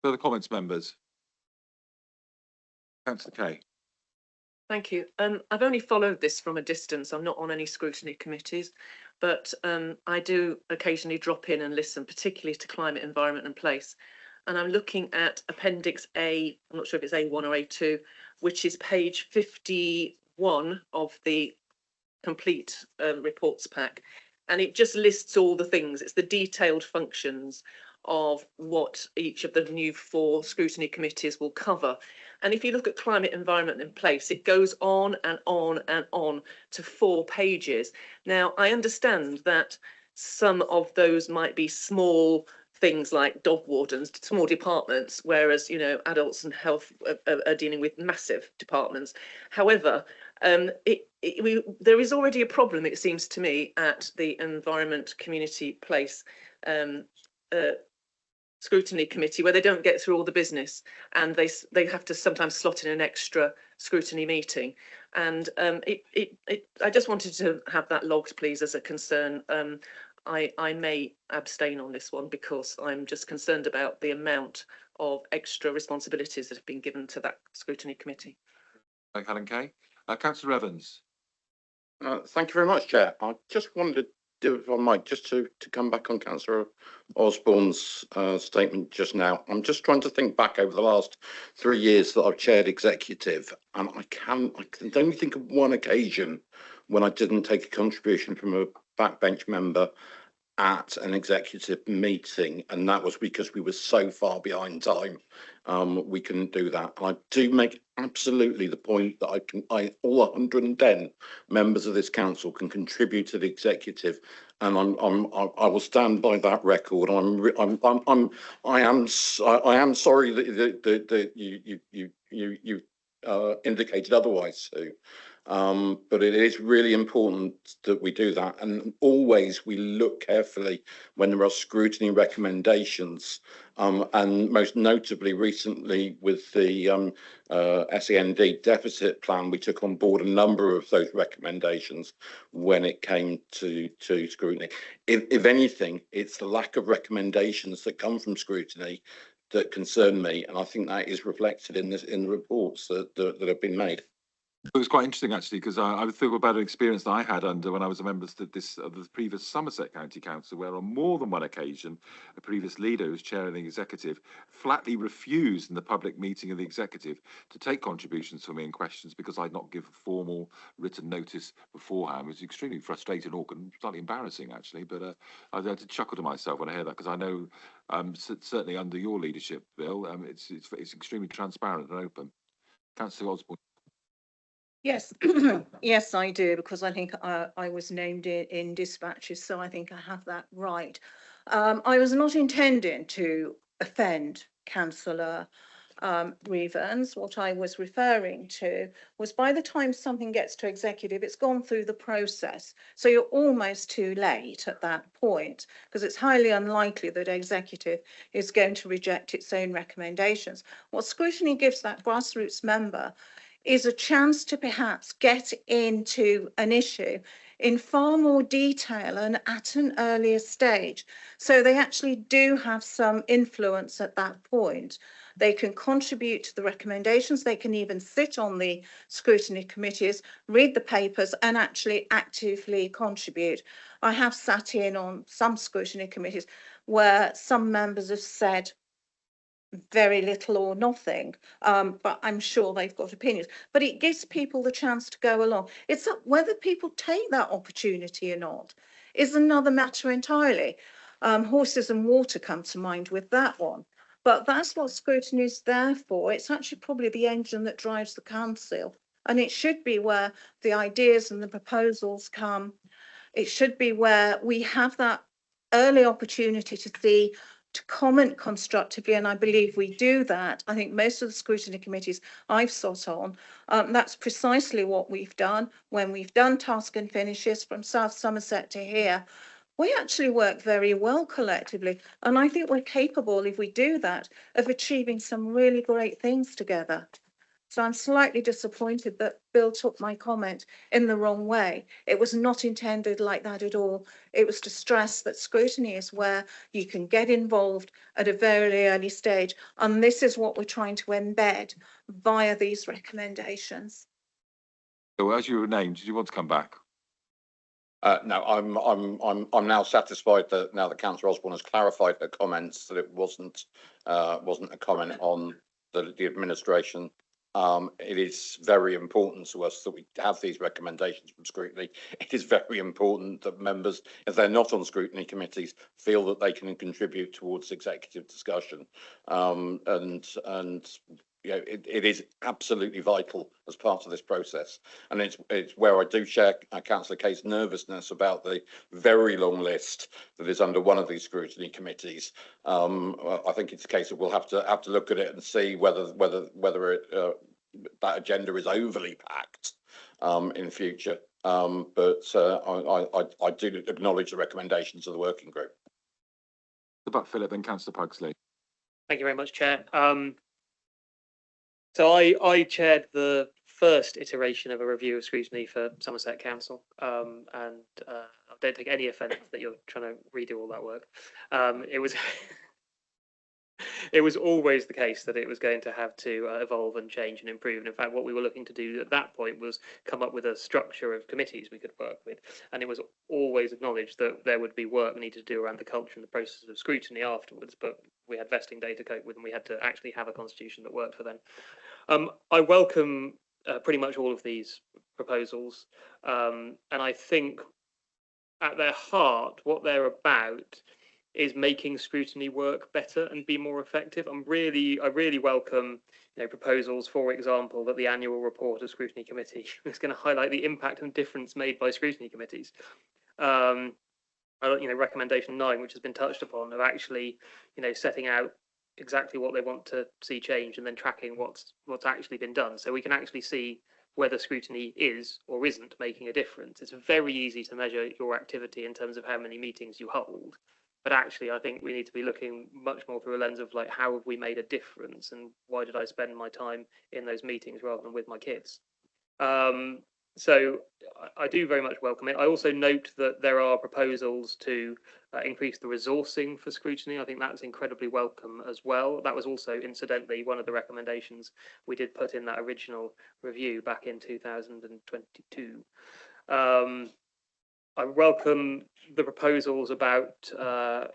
Further comments, members? Councillor Kay. Thank you. I've only followed this from a distance. I'm not on any scrutiny committees, but I do occasionally drop in and listen, particularly to climate, environment and place. And I'm looking at Appendix A, I'm not sure if it's A1 or A2, which is page 51 of the complete reports pack. And it just lists all the things. It's the detailed functions of what each of the new 4 scrutiny committees will cover. And if you look at climate, environment and place, it goes on and on and on to 4 pages. Now, I understand that some of those might be small things like dog wardens, small departments, whereas, you know, adults and health are dealing with massive departments. However, there is already a problem, it seems to me, at the environment, community, place scrutiny committee, where they don't get through all the business, and they have to sometimes slot in an extra scrutiny meeting. And I just wanted to have that logged, please, as a concern. I may abstain on this one because I'm just concerned about the amount of extra responsibilities that have been given to that scrutiny committee. Helen Kay. Councillor Evans. Thank you very much, Chair. I just wondered if I might, just to come back on Councillor Osborne's statement just now, I'm just trying to think back over the last 3 years that I've chaired executive, and I can only think of one occasion when I didn't take a contribution from a backbench member at an executive meeting, and that was because we were so far behind time. We couldn't do that. And I do make absolutely the point that all 110 members of this council can contribute to the executive, and I will stand by that record. I am sorry that you indicated otherwise, Sue. But it is really important that we do that, and always we look carefully when there are scrutiny recommendations, and most notably recently with the SEND deficit plan, we took on board a number of those recommendations when it came to scrutiny. If anything, it's the lack of recommendations that come from scrutiny that concern me, and I think that is reflected in the reports that have been made. It was quite interesting actually, because I would think about an experience that I had under when I was a member of the previous Somerset County Council, where on more than one occasion, a previous leader who was chairing the executive flatly refused in the public meeting of the executive to take contributions from me and questions because I'd not give a formal written notice beforehand. It was extremely frustrating, awkward, and slightly embarrassing actually. But I had to chuckle to myself when I heard that, because I know certainly under your leadership, Bill, it's extremely transparent and open. Councillor Osborne. Yes, yes, I do, because I think I was named in dispatches, so I think I have that right. I was not intending to offend Councillor Reevens. What I was referring to was by the time something gets to executive, it's gone through the process. So you're almost too late at that point, because it's highly unlikely that executive is going to reject its own recommendations. What scrutiny gives that grassroots member is a chance to perhaps get into an issue in far more detail and at an earlier stage. So they actually do have some influence at that point. They can contribute to the recommendations. They can even sit on the scrutiny committees, read the papers, and actually actively contribute. I have sat in on some scrutiny committees where some members have said very little or nothing, but I'm sure they've got opinions. But it gives people the chance to go along. It's up whether people take that opportunity or not is another matter entirely. Horses and water come to mind with that one. But that's what scrutiny is there for. It's actually probably the engine that drives the council. And it should be where the ideas and the proposals come. It should be where we have that early opportunity to comment constructively, and I believe we do that. I think most of the scrutiny committees I've sat on, that's precisely what we've done. When we've done task and finishes from South Somerset to here, we actually work very well collectively, and I think we're capable, if we do that, of achieving some really great things together. So I'm slightly disappointed that Bill took my comment in the wrong way. It was not intended like that at all. It was to stress that scrutiny is where you can get involved at a very early stage. And this is what we're trying to embed via these recommendations. So as you were named, did you want to come back? No, I'm now satisfied that now that Councillor Osborne has clarified her comments that it wasn't a comment on the administration. It is very important to us that we have these recommendations from scrutiny. It is very important that members, if they're not on scrutiny committees, feel that they can contribute towards executive discussion. And you know, it is absolutely vital as part of this process. And it's where I do share Councillor Kaye's nervousness about the very long list that is under one of these scrutiny committees. I think it's a case of we'll have to look at it and see whether it, that agenda is overly packed in future. But I do acknowledge the recommendations of the working group. About Philip and Councillor Pugsley. Thank you very much, Chair. So I chaired the first iteration of a review of scrutiny for Somerset Council, and I don't take any offence that you're trying to redo all that work. It was it was always the case that it was going to have to evolve and change and improve. And in fact, what we were looking to do at that point was come up with a structure of committees we could work with. And it was always acknowledged that there would be work needed to do around the culture and the process of scrutiny afterwards. But we had vesting day to cope with, and we had to actually have a constitution that worked for them. I welcome pretty much all of these proposals, and I think at their heart, what they're about is making scrutiny work better and be more effective. I really welcome, proposals, for example, that the annual report of Scrutiny Committee is going to highlight the impact and difference made by scrutiny committees. Recommendation 9, which has been touched upon, of actually, setting out exactly what they want to see change and then tracking what's actually been done, so we can actually see whether scrutiny is or isn't making a difference. It's very easy to measure your activity in terms of how many meetings you hold, but actually I think we need to be looking much more through a lens of like, how have we made a difference and why did I spend my time in those meetings rather than with my kids? So I do very much welcome it. I also note that there are proposals to increase the resourcing for scrutiny. I think that's incredibly welcome as well. That was also, incidentally, one of the recommendations we did put in that original review back in 2022. I welcome the proposals about a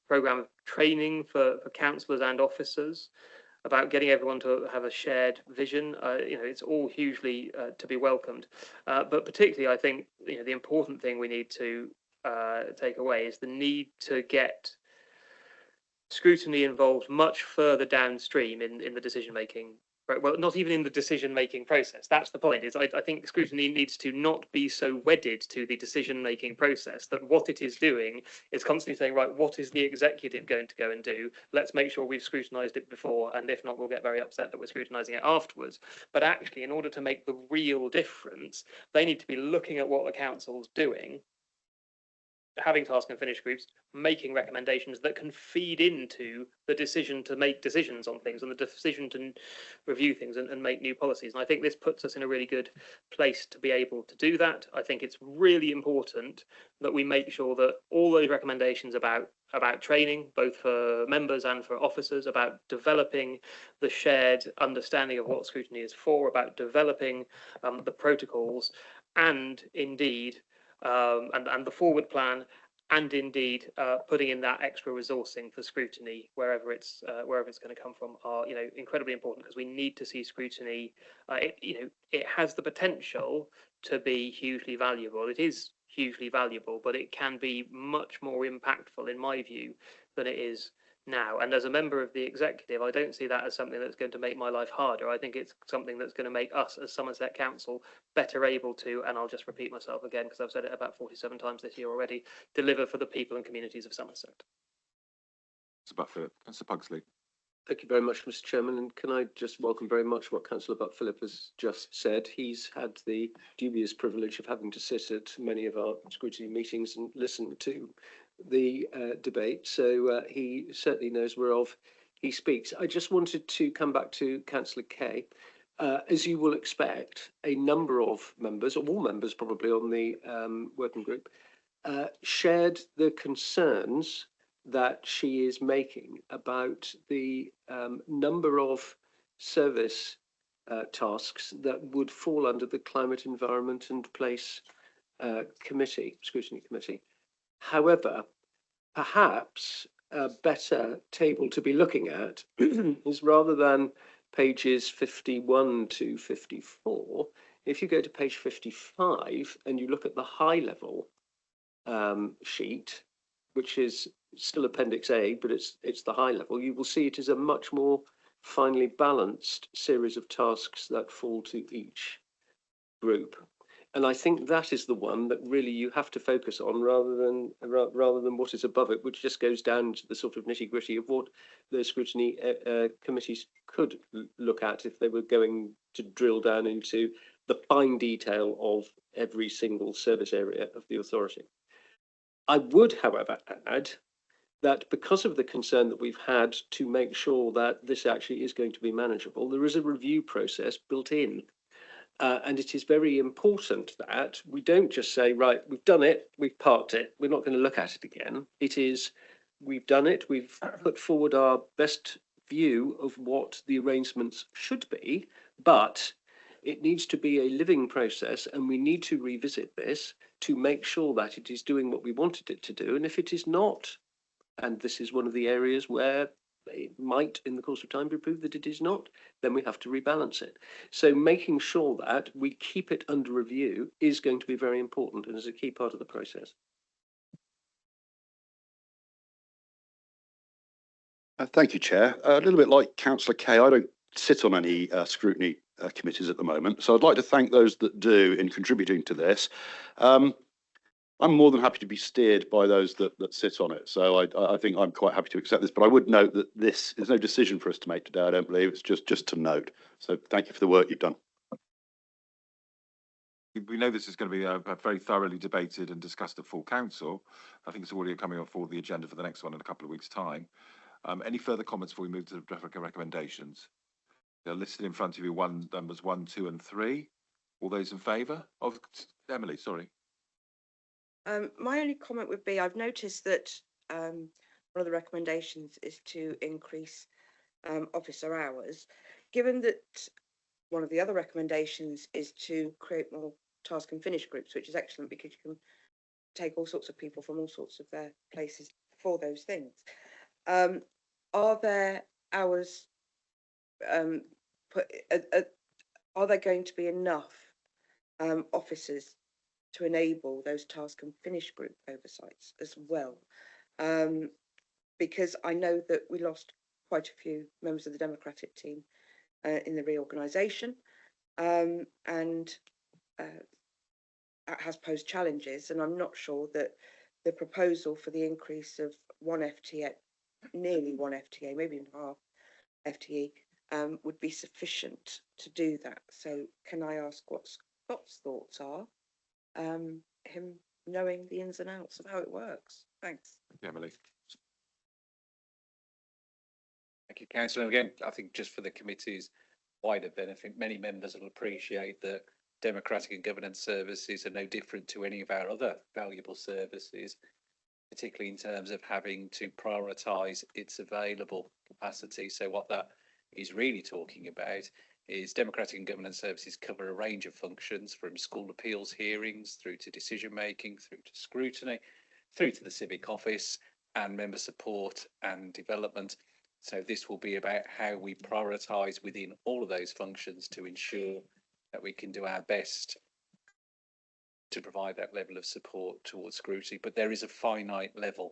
programme of training for councillors and officers, about getting everyone to have a shared vision. It's all hugely to be welcomed. But particularly, I think, the important thing we need to take away is the need to get scrutiny involved much further downstream in the decision-making. Well, not even in the decision-making process. That's the point. I think scrutiny needs to not be so wedded to the decision-making process that what it is doing is constantly saying, right, what is the executive going to go and do? Let's make sure we've scrutinised it before, and if not, we'll get very upset that we're scrutinising it afterwards. But actually, in order to make the real difference, they need to be looking at what the council's doing, having task and finish groups, making recommendations that can feed into the decision to make decisions on things and the decision to review things and make new policies. And I think this puts us in a really good place to be able to do that. I think it's really important that we make sure that all those recommendations about training, both for members and for officers, about developing the shared understanding of what scrutiny is for, about developing the protocols, and indeed and the forward plan, and indeed putting in that extra resourcing for scrutiny wherever it's going to come from, are incredibly important, because we need to see scrutiny. It has the potential to be hugely valuable. It is hugely valuable, but it can be much more impactful, in my view, than it is now. And as a member of the executive, I don't see that as something that's going to make my life harder. I think it's something that's going to make us as Somerset Council better able to, and I'll just repeat myself again because I've said it about 47 times this year already, deliver for the people and communities of Somerset. Mr. Butt-Phillip, Councillor Pugsley. Thank you very much, Mr. Chairman, and can I just welcome very much what Councillor Butt-Phillip has just said. He's had the dubious privilege of having to sit at many of our scrutiny meetings and listen to the debate, so he certainly knows whereof he speaks. I just wanted to come back to Councillor Kay. As you will expect, a number of members, or all members probably on the working group, shared the concerns that she is making about the number of service tasks that would fall under the Climate, Environment and Place Scrutiny Committee. However, perhaps a better table to be looking at is, rather than pages 51 to 54, if you go to page 55 and you look at the high level sheet, which is still Appendix A, but it's the high level, you will see it is a much more finely balanced series of tasks that fall to each group. And I think that is the one that really you have to focus on, rather than what is above it, which just goes down to the sort of nitty gritty of what the scrutiny committees could look at if they were going to drill down into the fine detail of every single service area of the authority. I would, however, add that because of the concern that we've had to make sure that this actually is going to be manageable, there is a review process built in. And it is very important that we don't just say, right, we've done it, we've parked it, we're not going to look at it again. It is we've done it. We've put forward our best view of what the arrangements should be, but it needs to be a living process, and we need to revisit this to make sure that it is doing what we wanted it to do. And if it is not, and this is one of the areas where it might in the course of time be proved that it is not, then we have to rebalance it. So making sure that we keep it under review is going to be very important and is a key part of the process. Thank you, Chair. A little bit like Councillor Kay, I don't sit on any scrutiny committees at the moment, so I'd like to thank those that do in contributing to this. I'm more than happy to be steered by those that sit on it, so I think I'm quite happy to accept this, but I would note that this is no decision for us to make today, I don't believe. It's just to note. So thank you for the work you've done. We know this is going to be a very thoroughly debated and discussed at full council. I think it's already coming off the agenda for the next one in a couple of weeks' time. Any further comments before we move to the recommendations? They're listed in front of you, numbers 1, 2 and 3. All those in favour? Oh, Emily, sorry. My only comment would be, I've noticed that one of the recommendations is to increase officer hours. Given that one of the other recommendations is to create more task and finish groups, which is excellent because you can take all sorts of people from all sorts of their places for those things. Are there hours, are there going to be enough officers to enable those task and finish group oversights as well? Because I know that we lost quite a few members of the Democratic team in the reorganisation, and that has posed challenges, and I'm not sure that the proposal for the increase of one FTE, nearly one FTE, maybe even half FTE, would be sufficient to do that. So can I ask what Scott's thoughts are, him knowing the ins and outs of how it works? Thanks. Emily. Thank you, Councillor. Again, I think just for the committee's wider benefit, many members will appreciate that democratic and governance services are no different to any of our other valuable services, particularly in terms of having to prioritise its available capacity. So what that is really talking about is democratic and governance services cover a range of functions, from school appeals hearings through to decision making, through to scrutiny, through to the civic office and member support and development. So this will be about how we prioritise within all of those functions to ensure that we can do our best to provide that level of support towards scrutiny. But there is a finite level of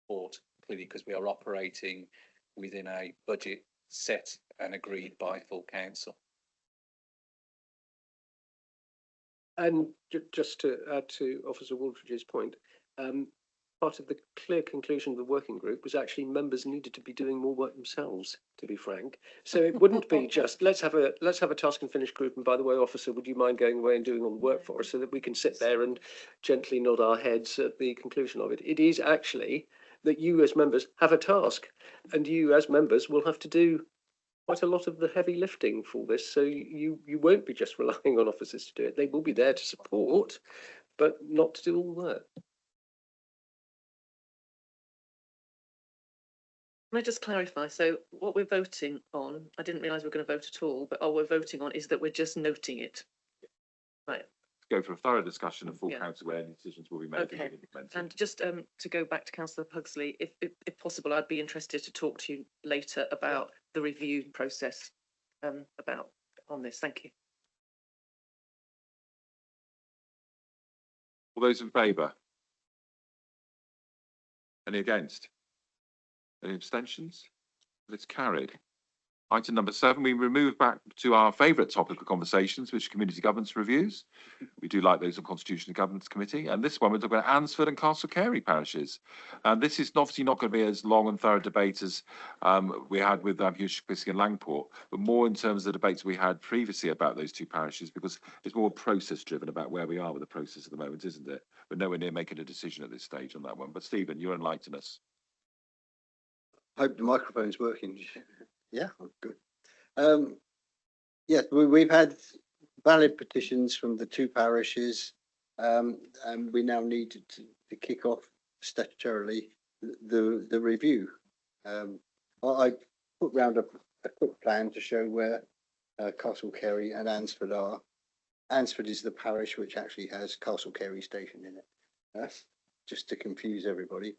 support, clearly, because we are operating within a budget set and agreed by full council. And just to add to Officer Waldridge's point, part of the clear conclusion of the working group was actually members needed to be doing more work themselves, to be frank. So it wouldn't be just let's have a task and finish group, and by the way, officer, would you mind going away and doing all the work for us, so that we can sit there and gently nod our heads at the conclusion of it. It is actually that you as members have a task, and you as members will have to do quite a lot of the heavy lifting for this. So you won't be just relying on officers to do it. They will be there to support, but not to do all the work. Can I just clarify? So what we're voting on, I didn't realise we were going to vote at all, but all we're voting on is that we're just noting it. Right. Go for a thorough discussion of full Yeah. council where any decisions will be made. Okay. And just to go back to Councillor Pugsley, if possible, I'd be interested to talk to you later about the review process on this. Thank you. All those in favour? Any against? Any abstentions? It's carried. Item number 7, we move back to our favourite topic of conversations, which is community governance reviews. We do like those on Constitution and Governance Committee. And this one, we're talking about Ansford and Castle Carey parishes. And this is obviously not going to be as long and thorough debate as we had with Hughes, Piskie and Langport, but more in terms of the debates we had previously about those two parishes, because it's more process driven about where we are with the process at the moment, isn't it? We're nowhere near making a decision at this stage on that one. But Stephen, you enlighten us. Hope the microphone's working. Yeah, good. Yes, we've had valid petitions from the two parishes, and we now need to kick off statutorily the review. I put round a quick plan to show where Castle Carey and Ansford are. Ansford is the parish which actually has Castle Carey station in it, just to confuse everybody.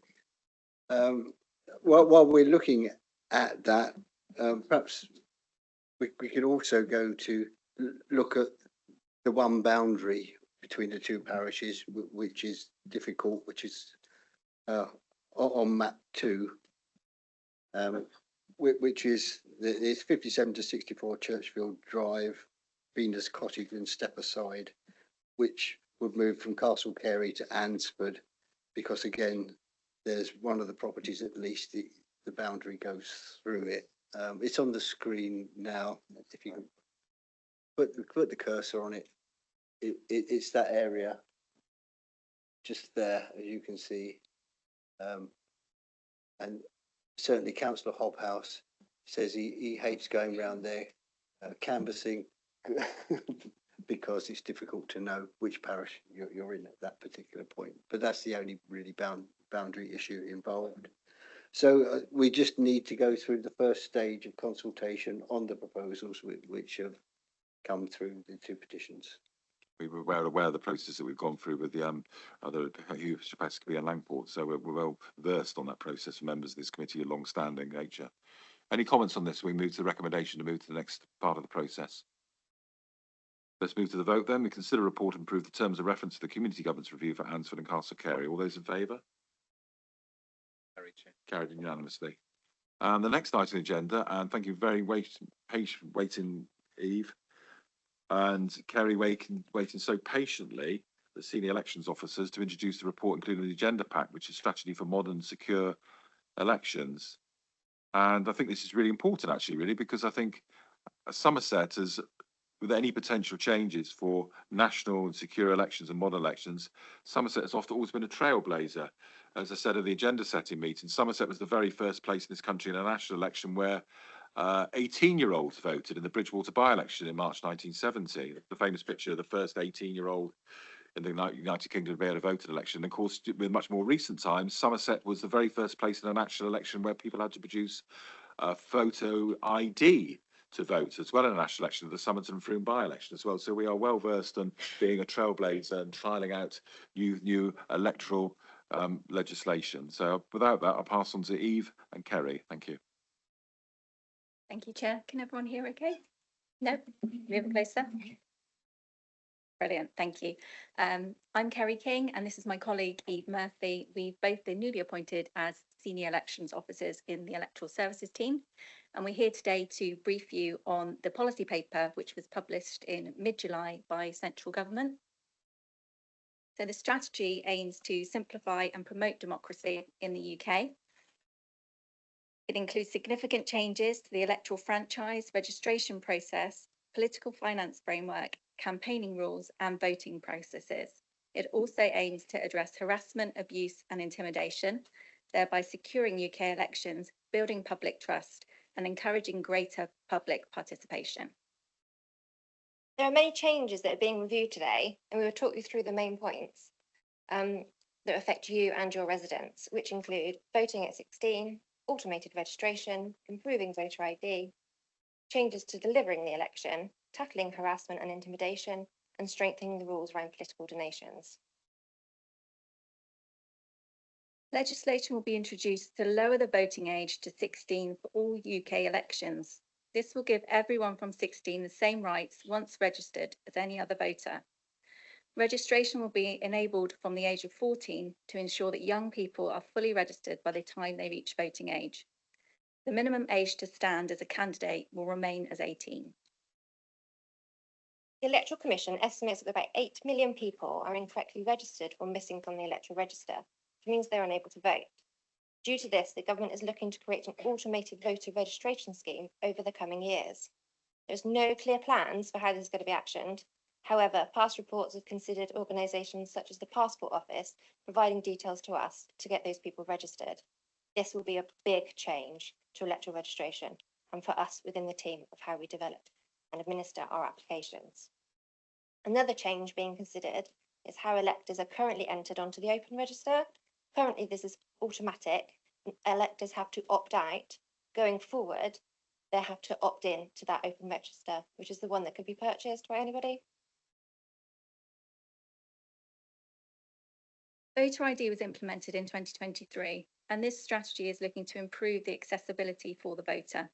While we're looking at that, perhaps we could also go to look at the one boundary between the two parishes, which is difficult, which is on map 2, which is it's 57 to 64 Churchfield Drive, Venus Cottage and Step Aside, which would move from Castle Carey to Ansford, because again, there's one of the properties at least, the boundary goes through it. It's on the screen now. If you can put the cursor on it, it's that area just there, as you can see. And certainly Councillor Hobhouse says he hates going around there canvassing because it's difficult to know which parish you're in at that particular point. But that's the only really boundary issue involved. So we just need to go through the first stage of consultation on the proposals which have come through the 2 petitions. We were well aware of the process that we've gone through with the other Hughes, Pescaby and Langport, so we're well versed on that process for members of this committee of long-standing nature. Any comments on this? We move to the recommendation to move to the next part of the process. Let's move to the vote then. We consider a report and approve the terms of reference to the Community Governance Review for Ansford and Castle Carey. All those in favour? Carried unanimously. The next item on the agenda, and thank you very patient waiting, Eve, and Kerry waiting so patiently, the senior elections officers, to introduce the report, including the agenda pack, which is strategy for modern, secure elections. And I think this is really important, actually, really, because I think Somerset has, with any potential changes for national and secure elections and modern elections, Somerset has often always been a trailblazer. As I said at the agenda setting meeting, Somerset was the very first place in this country in a national election where 18-year-olds voted in the Bridgewater by-election in March 1970. The famous picture of the first 18-year-old in the United Kingdom to be able to vote in an election. And of course, with much more recent times, Somerset was the very first place in a national election where people had to produce a photo ID to vote as well in a national election, the Somerton and Frome by-election as well. So we are well versed in being a trailblazer and trialling out new electoral legislation. So without that, I'll pass on to Eve and Kerry. Thank you. Thank you, Chair. Can everyone hear okay? No? Move closer. Brilliant, thank you. I'm Kerry King and this is my colleague Eve Murphy. We've both been newly appointed as Senior Elections Officers in the Electoral Services team, and we're here today to brief you on the policy paper which was published in mid-July by Central Government. So the strategy aims to simplify and promote democracy in the UK. It includes significant changes to the electoral franchise, registration process, political finance framework, campaigning rules and voting processes. It also aims to address harassment, abuse and intimidation, thereby securing UK elections, building public trust and encouraging greater public participation. There are many changes that are being reviewed today, and we will talk you through the main points that affect you and your residents, which include voting at 16, automated registration, improving voter ID, changes to delivering the election, tackling harassment and intimidation, and strengthening the rules around political donations. Legislation will be introduced to lower the voting age to 16 for all UK elections. This will give everyone from 16 the same rights once registered as any other voter. Registration will be enabled from the age of 14 to ensure that young people are fully registered by the time they reach voting age. The minimum age to stand as a candidate will remain as 18. The Electoral Commission estimates that about 8 million people are incorrectly registered or missing from the electoral register, which means they're unable to vote. Due to this, the government is looking to create an automated voter registration scheme over the coming years. There's no clear plans for how this is going to be actioned. However, past reports have considered organisations such as the Passport Office providing details to us to get those people registered. This will be a big change to electoral registration and for us within the team of how we develop and administer our applications. Another change being considered is how electors are currently entered onto the open register. Currently, this is automatic, and electors have to opt out. Going forward, they have to opt in to that open register, which is the one that could be purchased by anybody. Voter ID was implemented in 2023, and this strategy is looking to improve the accessibility for the voter.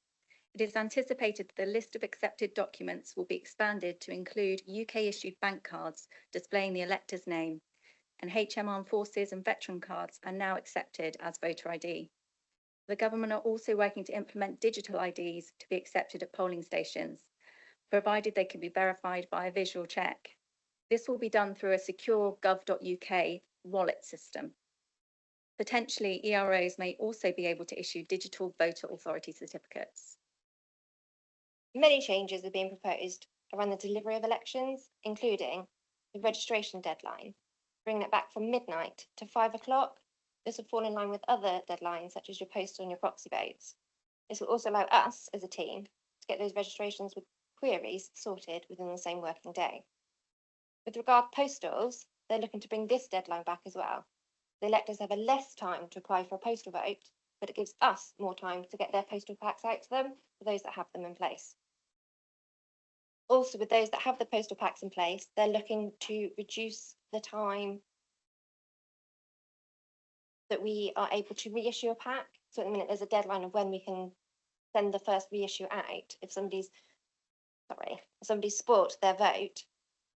It is anticipated that the list of accepted documents will be expanded to include UK-issued bank cards displaying the elector's name, and HM Armed Forces and veteran cards are now accepted as voter ID. The government are also working to implement digital IDs to be accepted at polling stations, provided they can be verified by a visual check. This will be done through a secure gov.uk wallet system. Potentially, EROs may also be able to issue digital voter authority certificates. Many changes are being proposed around the delivery of elections, including the registration deadline, bringing it back from midnight to 5 o'clock. This will fall in line with other deadlines, such as your postal and your proxy votes. This will also allow us as a team to get those registrations with queries sorted within the same working day. With regard to postals, they're looking to bring this deadline back as well. The electors have a less time to apply for a postal vote, but it gives us more time to get their postal packs out to them for those that have them in place. Also, with those that have the postal packs in place, they're looking to reduce the time that we are able to reissue a pack. So at the minute, there's a deadline of when we can send the first reissue out. If somebody's spoilt their vote,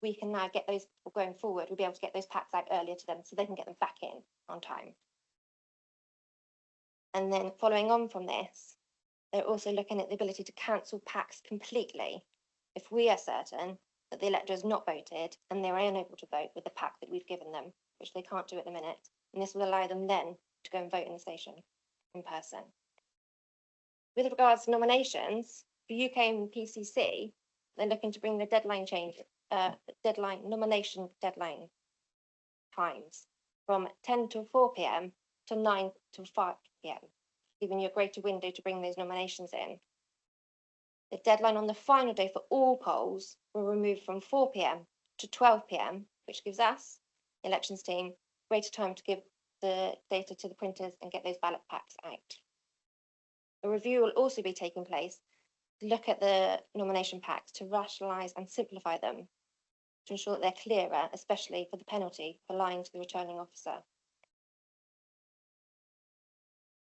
we can now get those going forward. We'll be able to get those packs out earlier to them so they can get them back in on time. And then following on from this, they're also looking at the ability to cancel packs completely if we are certain that the elector has not voted and they are unable to vote with the pack that we've given them, which they can't do at the minute. And this will allow them then to go and vote in the station in person. With regards to nominations, for UK and PCC, they're looking to bring the nomination deadline times from 10 till 4 p.m. to 9 till 5 p.m., giving you a greater window to bring those nominations in. The deadline on the final day for all polls will remove from 4 p.m. to 12 p.m., which gives us, the elections team, greater time to give the data to the printers and get those ballot packs out. A review will also be taking place to look at the nomination packs to rationalise and simplify them to ensure that they're clearer, especially for the penalty for lying to the returning officer.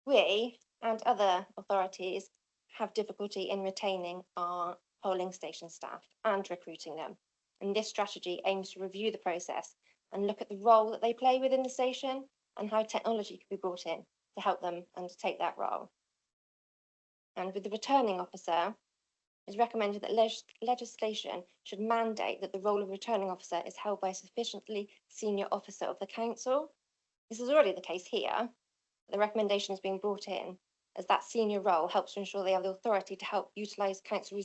We and other authorities have difficulty in retaining our polling station staff and recruiting them. And this strategy aims to review the process and look at the role that they play within the station and how technology can be brought in to help them undertake that role. And with the returning officer, it's recommended that legislation should mandate that the role of returning officer is held by a sufficiently senior officer of the council. This is already the case here. The recommendation is being brought in as that senior role helps to ensure they have the authority to help utilise council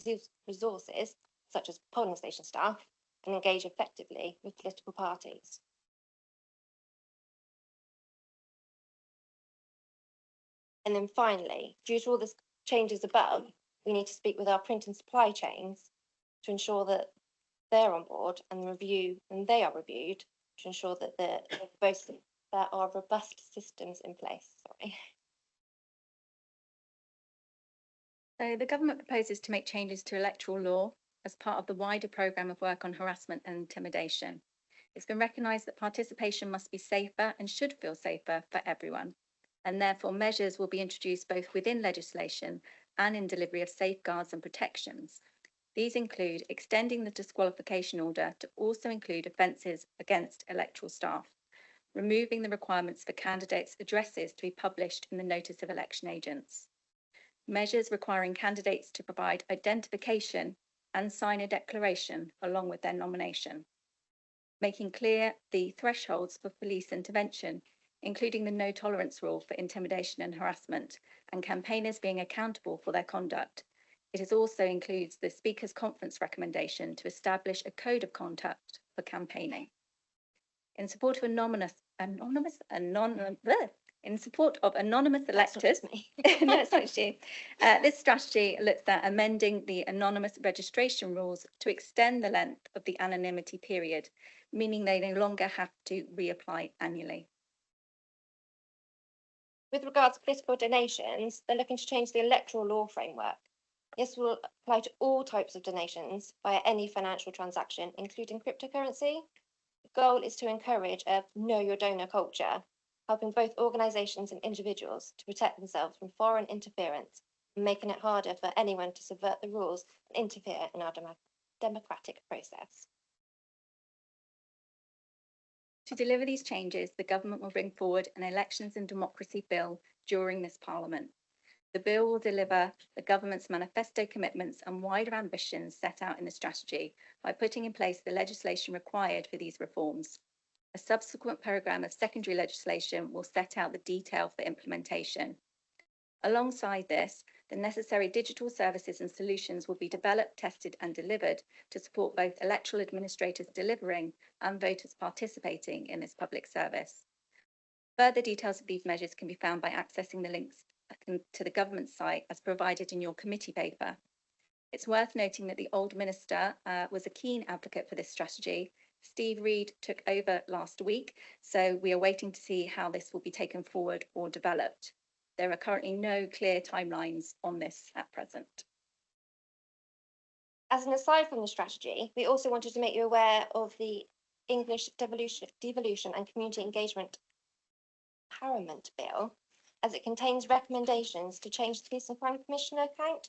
resources, such as polling station staff, and engage effectively with political parties. And then finally, due to all the changes above, we need to speak with our print and supply chains to ensure that they're on board and they are reviewed to ensure that there are robust systems in place. So the government proposes to make changes to electoral law as part of the wider programme of work on harassment and intimidation. It's been recognised that participation must be safer and should feel safer for everyone, and therefore measures will be introduced both within legislation and in delivery of safeguards and protections. These include extending the disqualification order to also include offences against electoral staff, removing the requirements for candidates' addresses to be published in the notice of election agents, measures requiring candidates to provide identification and sign a declaration along with their nomination, making clear the thresholds for police intervention, including the no tolerance rule for intimidation and harassment, and campaigners being accountable for their conduct. It also includes the Speaker's Conference recommendation to establish a code of conduct for campaigning. In support of anonymous electors, this strategy looks at amending the anonymous registration rules to extend the length of the anonymity period, meaning they no longer have to reapply annually. With regards to political donations, they're looking to change the electoral law framework. This will apply to all types of donations via any financial transaction, including cryptocurrency. The goal is to encourage a know your donor culture, helping both organisations and individuals to protect themselves from foreign interference and making it harder for anyone to subvert the rules and interfere in our democratic process. To deliver these changes, the government will bring forward an Elections and Democracy Bill during this Parliament. The bill will deliver the government's manifesto commitments and wider ambitions set out in the strategy by putting in place the legislation required for these reforms. A subsequent programme of secondary legislation will set out the detail for implementation. Alongside this, the necessary digital services and solutions will be developed, tested and delivered to support both electoral administrators delivering and voters participating in this public service. Further details of these measures can be found by accessing the links to the government site as provided in your committee paper. It's worth noting that the old minister was a keen advocate for this strategy. Steve Reed took over last week, so we are waiting to see how this will be taken forward or developed. There are currently no clear timelines on this at present. As an aside from the strategy, we also wanted to make you aware of the English Devolution and Community Engagement Empowerment Bill, as it contains recommendations to change the Police and Crime Commissioner account.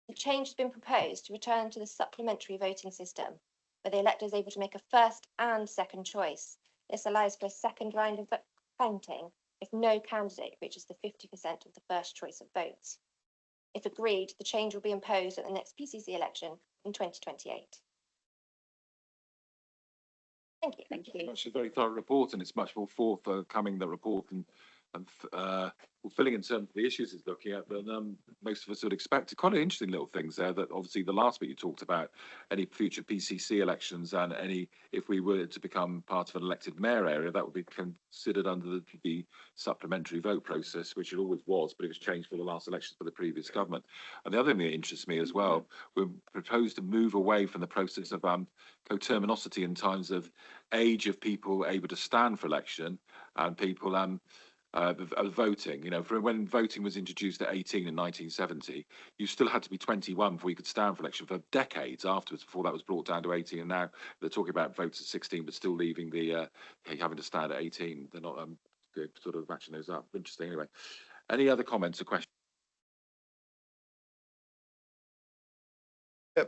The change has been proposed to return to the supplementary voting system, where the elector is able to make a first and second choice. This allows for a second round of counting if no candidate reaches the 50% of the first choice of votes. If agreed, the change will be imposed at the next PCC election in 2028. Thank you. Thank you. It's a very thorough report, and it's much more forthcoming, the report, and fulfilling in terms of the issues it's looking at than most of us would expect. Quite interesting little things there, that obviously the last bit you talked about, any future PCC elections and any, if we were to become part of an elected mayor area, that would be considered under the supplementary vote process, which it always was, but it was changed for the last elections for the previous government. And the other thing that interests me as well, we proposed to move away from the process of coterminosity in times of age of people able to stand for election and people voting. You know, for when voting was introduced at 18 in 1970, you still had to be 21 before you could stand for election for decades afterwards, before that was brought down to 18. And now they're talking about votes at 16, but still leaving the having to stand at 18. They're not sort of matching those up. Interesting. Anyway, any other comments or questions?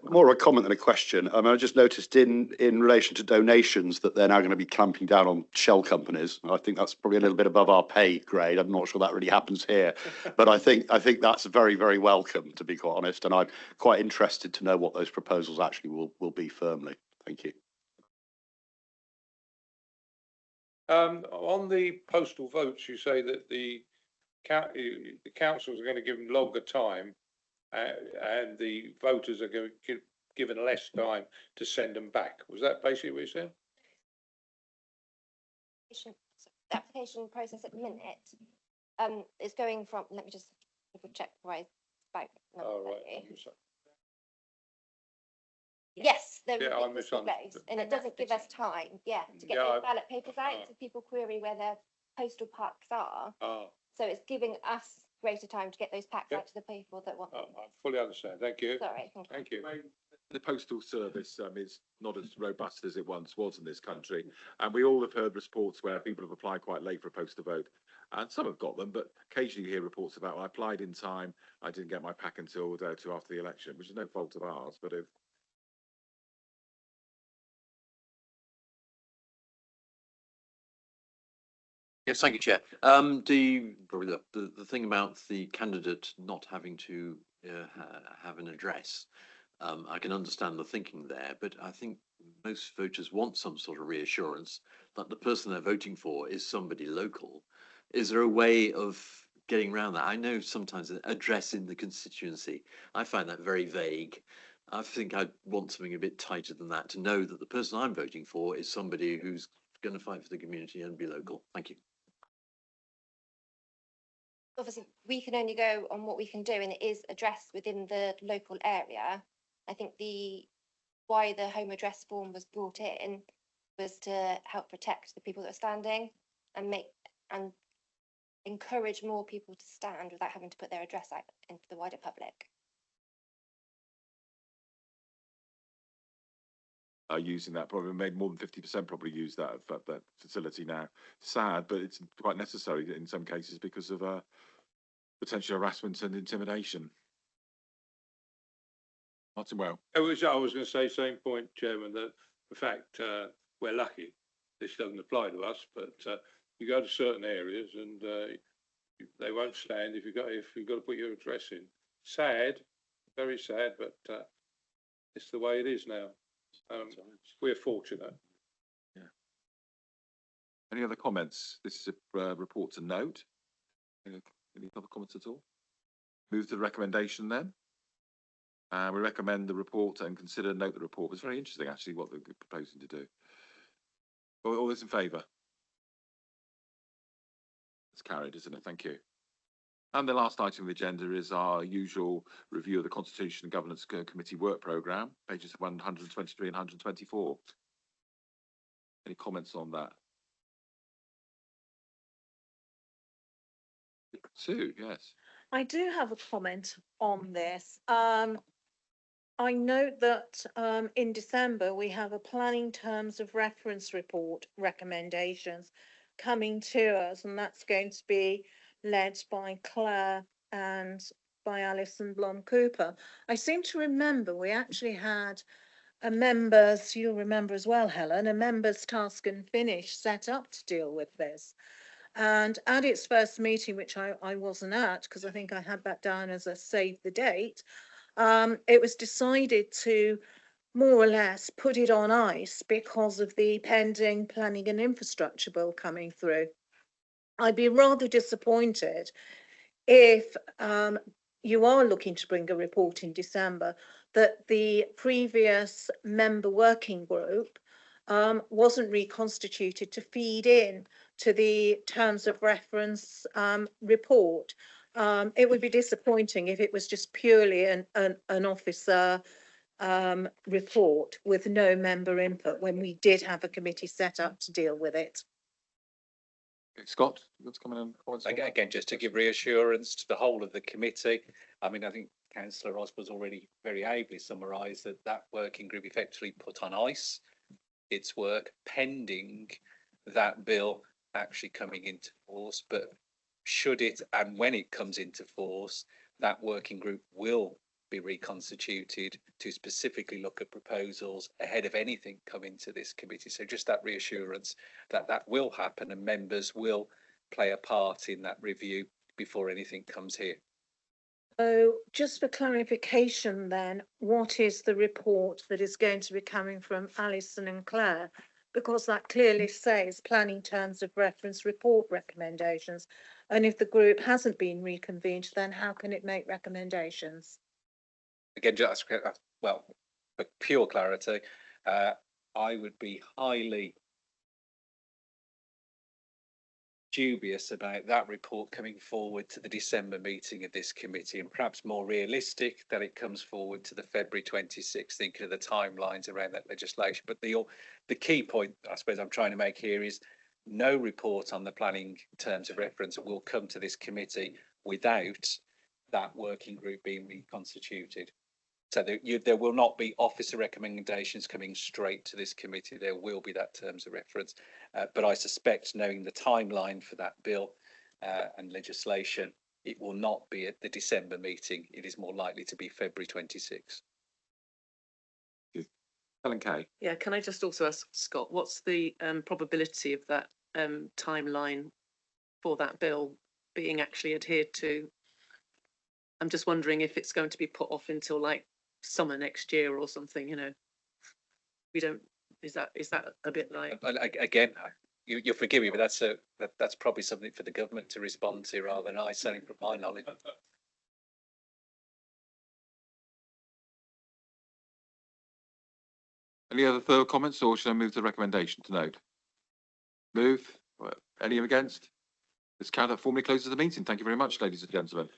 More a comment than a question. I just noticed in relation to donations that they're now going to be clamping down on shell companies. I think that's probably a little bit above our pay grade. I'm not sure that really happens here, but I think that's very, very welcome, to be quite honest. And I'm quite interested to know what those proposals actually will be firmly. Thank you. On the postal votes, you say that the councils are going to give them longer time. And the voters are going to given less time to send them back. Was that basically what you said? The application process at the minute is going from, let me just double check before I spoke. Oh, right. Yes, I misunderstood. and it doesn't give us time, to get those ballot papers out, so people query where their postal packs are. So it's giving us greater time to get those packs out to the people that want them. I fully understand. Thank you. Sorry. Thank you. The postal service is not as robust as it once was in this country, and we all have heard reports where people have applied quite late for a postal vote, and some have got them, but occasionally you hear reports about, well, I applied in time, I didn't get my pack until day or two after the election, which is no fault of ours, but if Yes, thank you, Chair. The thing about the candidate not having to have an address, I can understand the thinking there, but I think most voters want some sort of reassurance that the person they're voting for is somebody local. Is there a way of getting around that? I know sometimes an address in the constituency, I find that very vague. I think I'd want something a bit tighter than that, to know that the person I'm voting for is somebody who's going to fight for the community and be local. Thank you. Obviously, we can only go on what we can do, and it is addressed within the local area. I think why the home address form was brought in was to help protect the people that are standing and encourage more people to stand without having to put their address out into the wider public? Are using that, probably made more than 50% probably use that facility now. Sad, but it's quite necessary in some cases because of potential harassment and intimidation. Martin Well. I was going to say same point, Chairman, that in fact we're lucky this doesn't apply to us, but you go to certain areas and they won't stand if you've got to put your address in. Sad, very sad, but it's the way it is now. We're fortunate. Yeah. Any other comments? This is a report to note. Any other comments at all? Move to the recommendation then. We recommend the report and consider note the report. It's very interesting actually what they're proposing to do. All those in favour? It's carried, isn't it? Thank you. And the last item on the agenda is our usual review of the Constitution and Governance Committee work programme, pages 123 and 124. Any comments on that? Sue, yes. I do have a comment on this. I note that in December we have a planning terms of reference report recommendations coming to us, and that's going to be led by Claire and by Alison Blom-Cooper. I seem to remember we actually had a members, you'll remember as well, Helen, a members task and finish set up to deal with this. And at its first meeting, which I wasn't at, because I think I had that down as a save the date, it was decided to more or less put it on ice because of the pending planning and infrastructure bill coming through. I'd be rather disappointed if you are looking to bring a report in December that the previous member working group wasn't reconstituted to feed in to the terms of reference report. It would be disappointing if it was just purely an officer report with no member input when we did have a committee set up to deal with it. Scott, what's coming on? Again, just to give reassurance to the whole of the committee. I mean, I think Councillor Osborne's already very ably summarised that working group effectively put on ice its work pending that bill actually coming into force. But should it and when it comes into force, that working group will be reconstituted to specifically look at proposals ahead of anything coming to this committee. So just that reassurance that that will happen and members will play a part in that review before anything comes here. So just for clarification then, what is the report that is going to be coming from Alison and Claire? Because that clearly says planning terms of reference report recommendations. And if the group hasn't been reconvened, then how can it make recommendations? Again, just well, for pure clarity, I would be highly dubious about that report coming forward to the December meeting of this committee, and perhaps more realistic that it comes forward to the February 26th, thinking of the timelines around that legislation. But the key point I suppose I'm trying to make here is no report on the planning terms of reference will come to this committee without that working group being reconstituted. So there will not be officer recommendations coming straight to this committee. There will be that terms of reference. But I suspect, knowing the timeline for that bill and legislation, it will not be at the December meeting. It is more likely to be February 26. Helen Kay. Yeah, can I just also ask Scott, what's the probability of that timeline for that bill being actually adhered to? I'm just wondering if it's going to be put off until like summer next year or something, you know. We don't, is that a bit like? Again, you'll forgive me, but that's probably something for the government to respond to rather than I, certainly from my knowledge. Any other further comments, or should I move to the recommendation to note? Move. Any against? This carried. That formally closes the meeting. Thank you very much, ladies and gentlemen.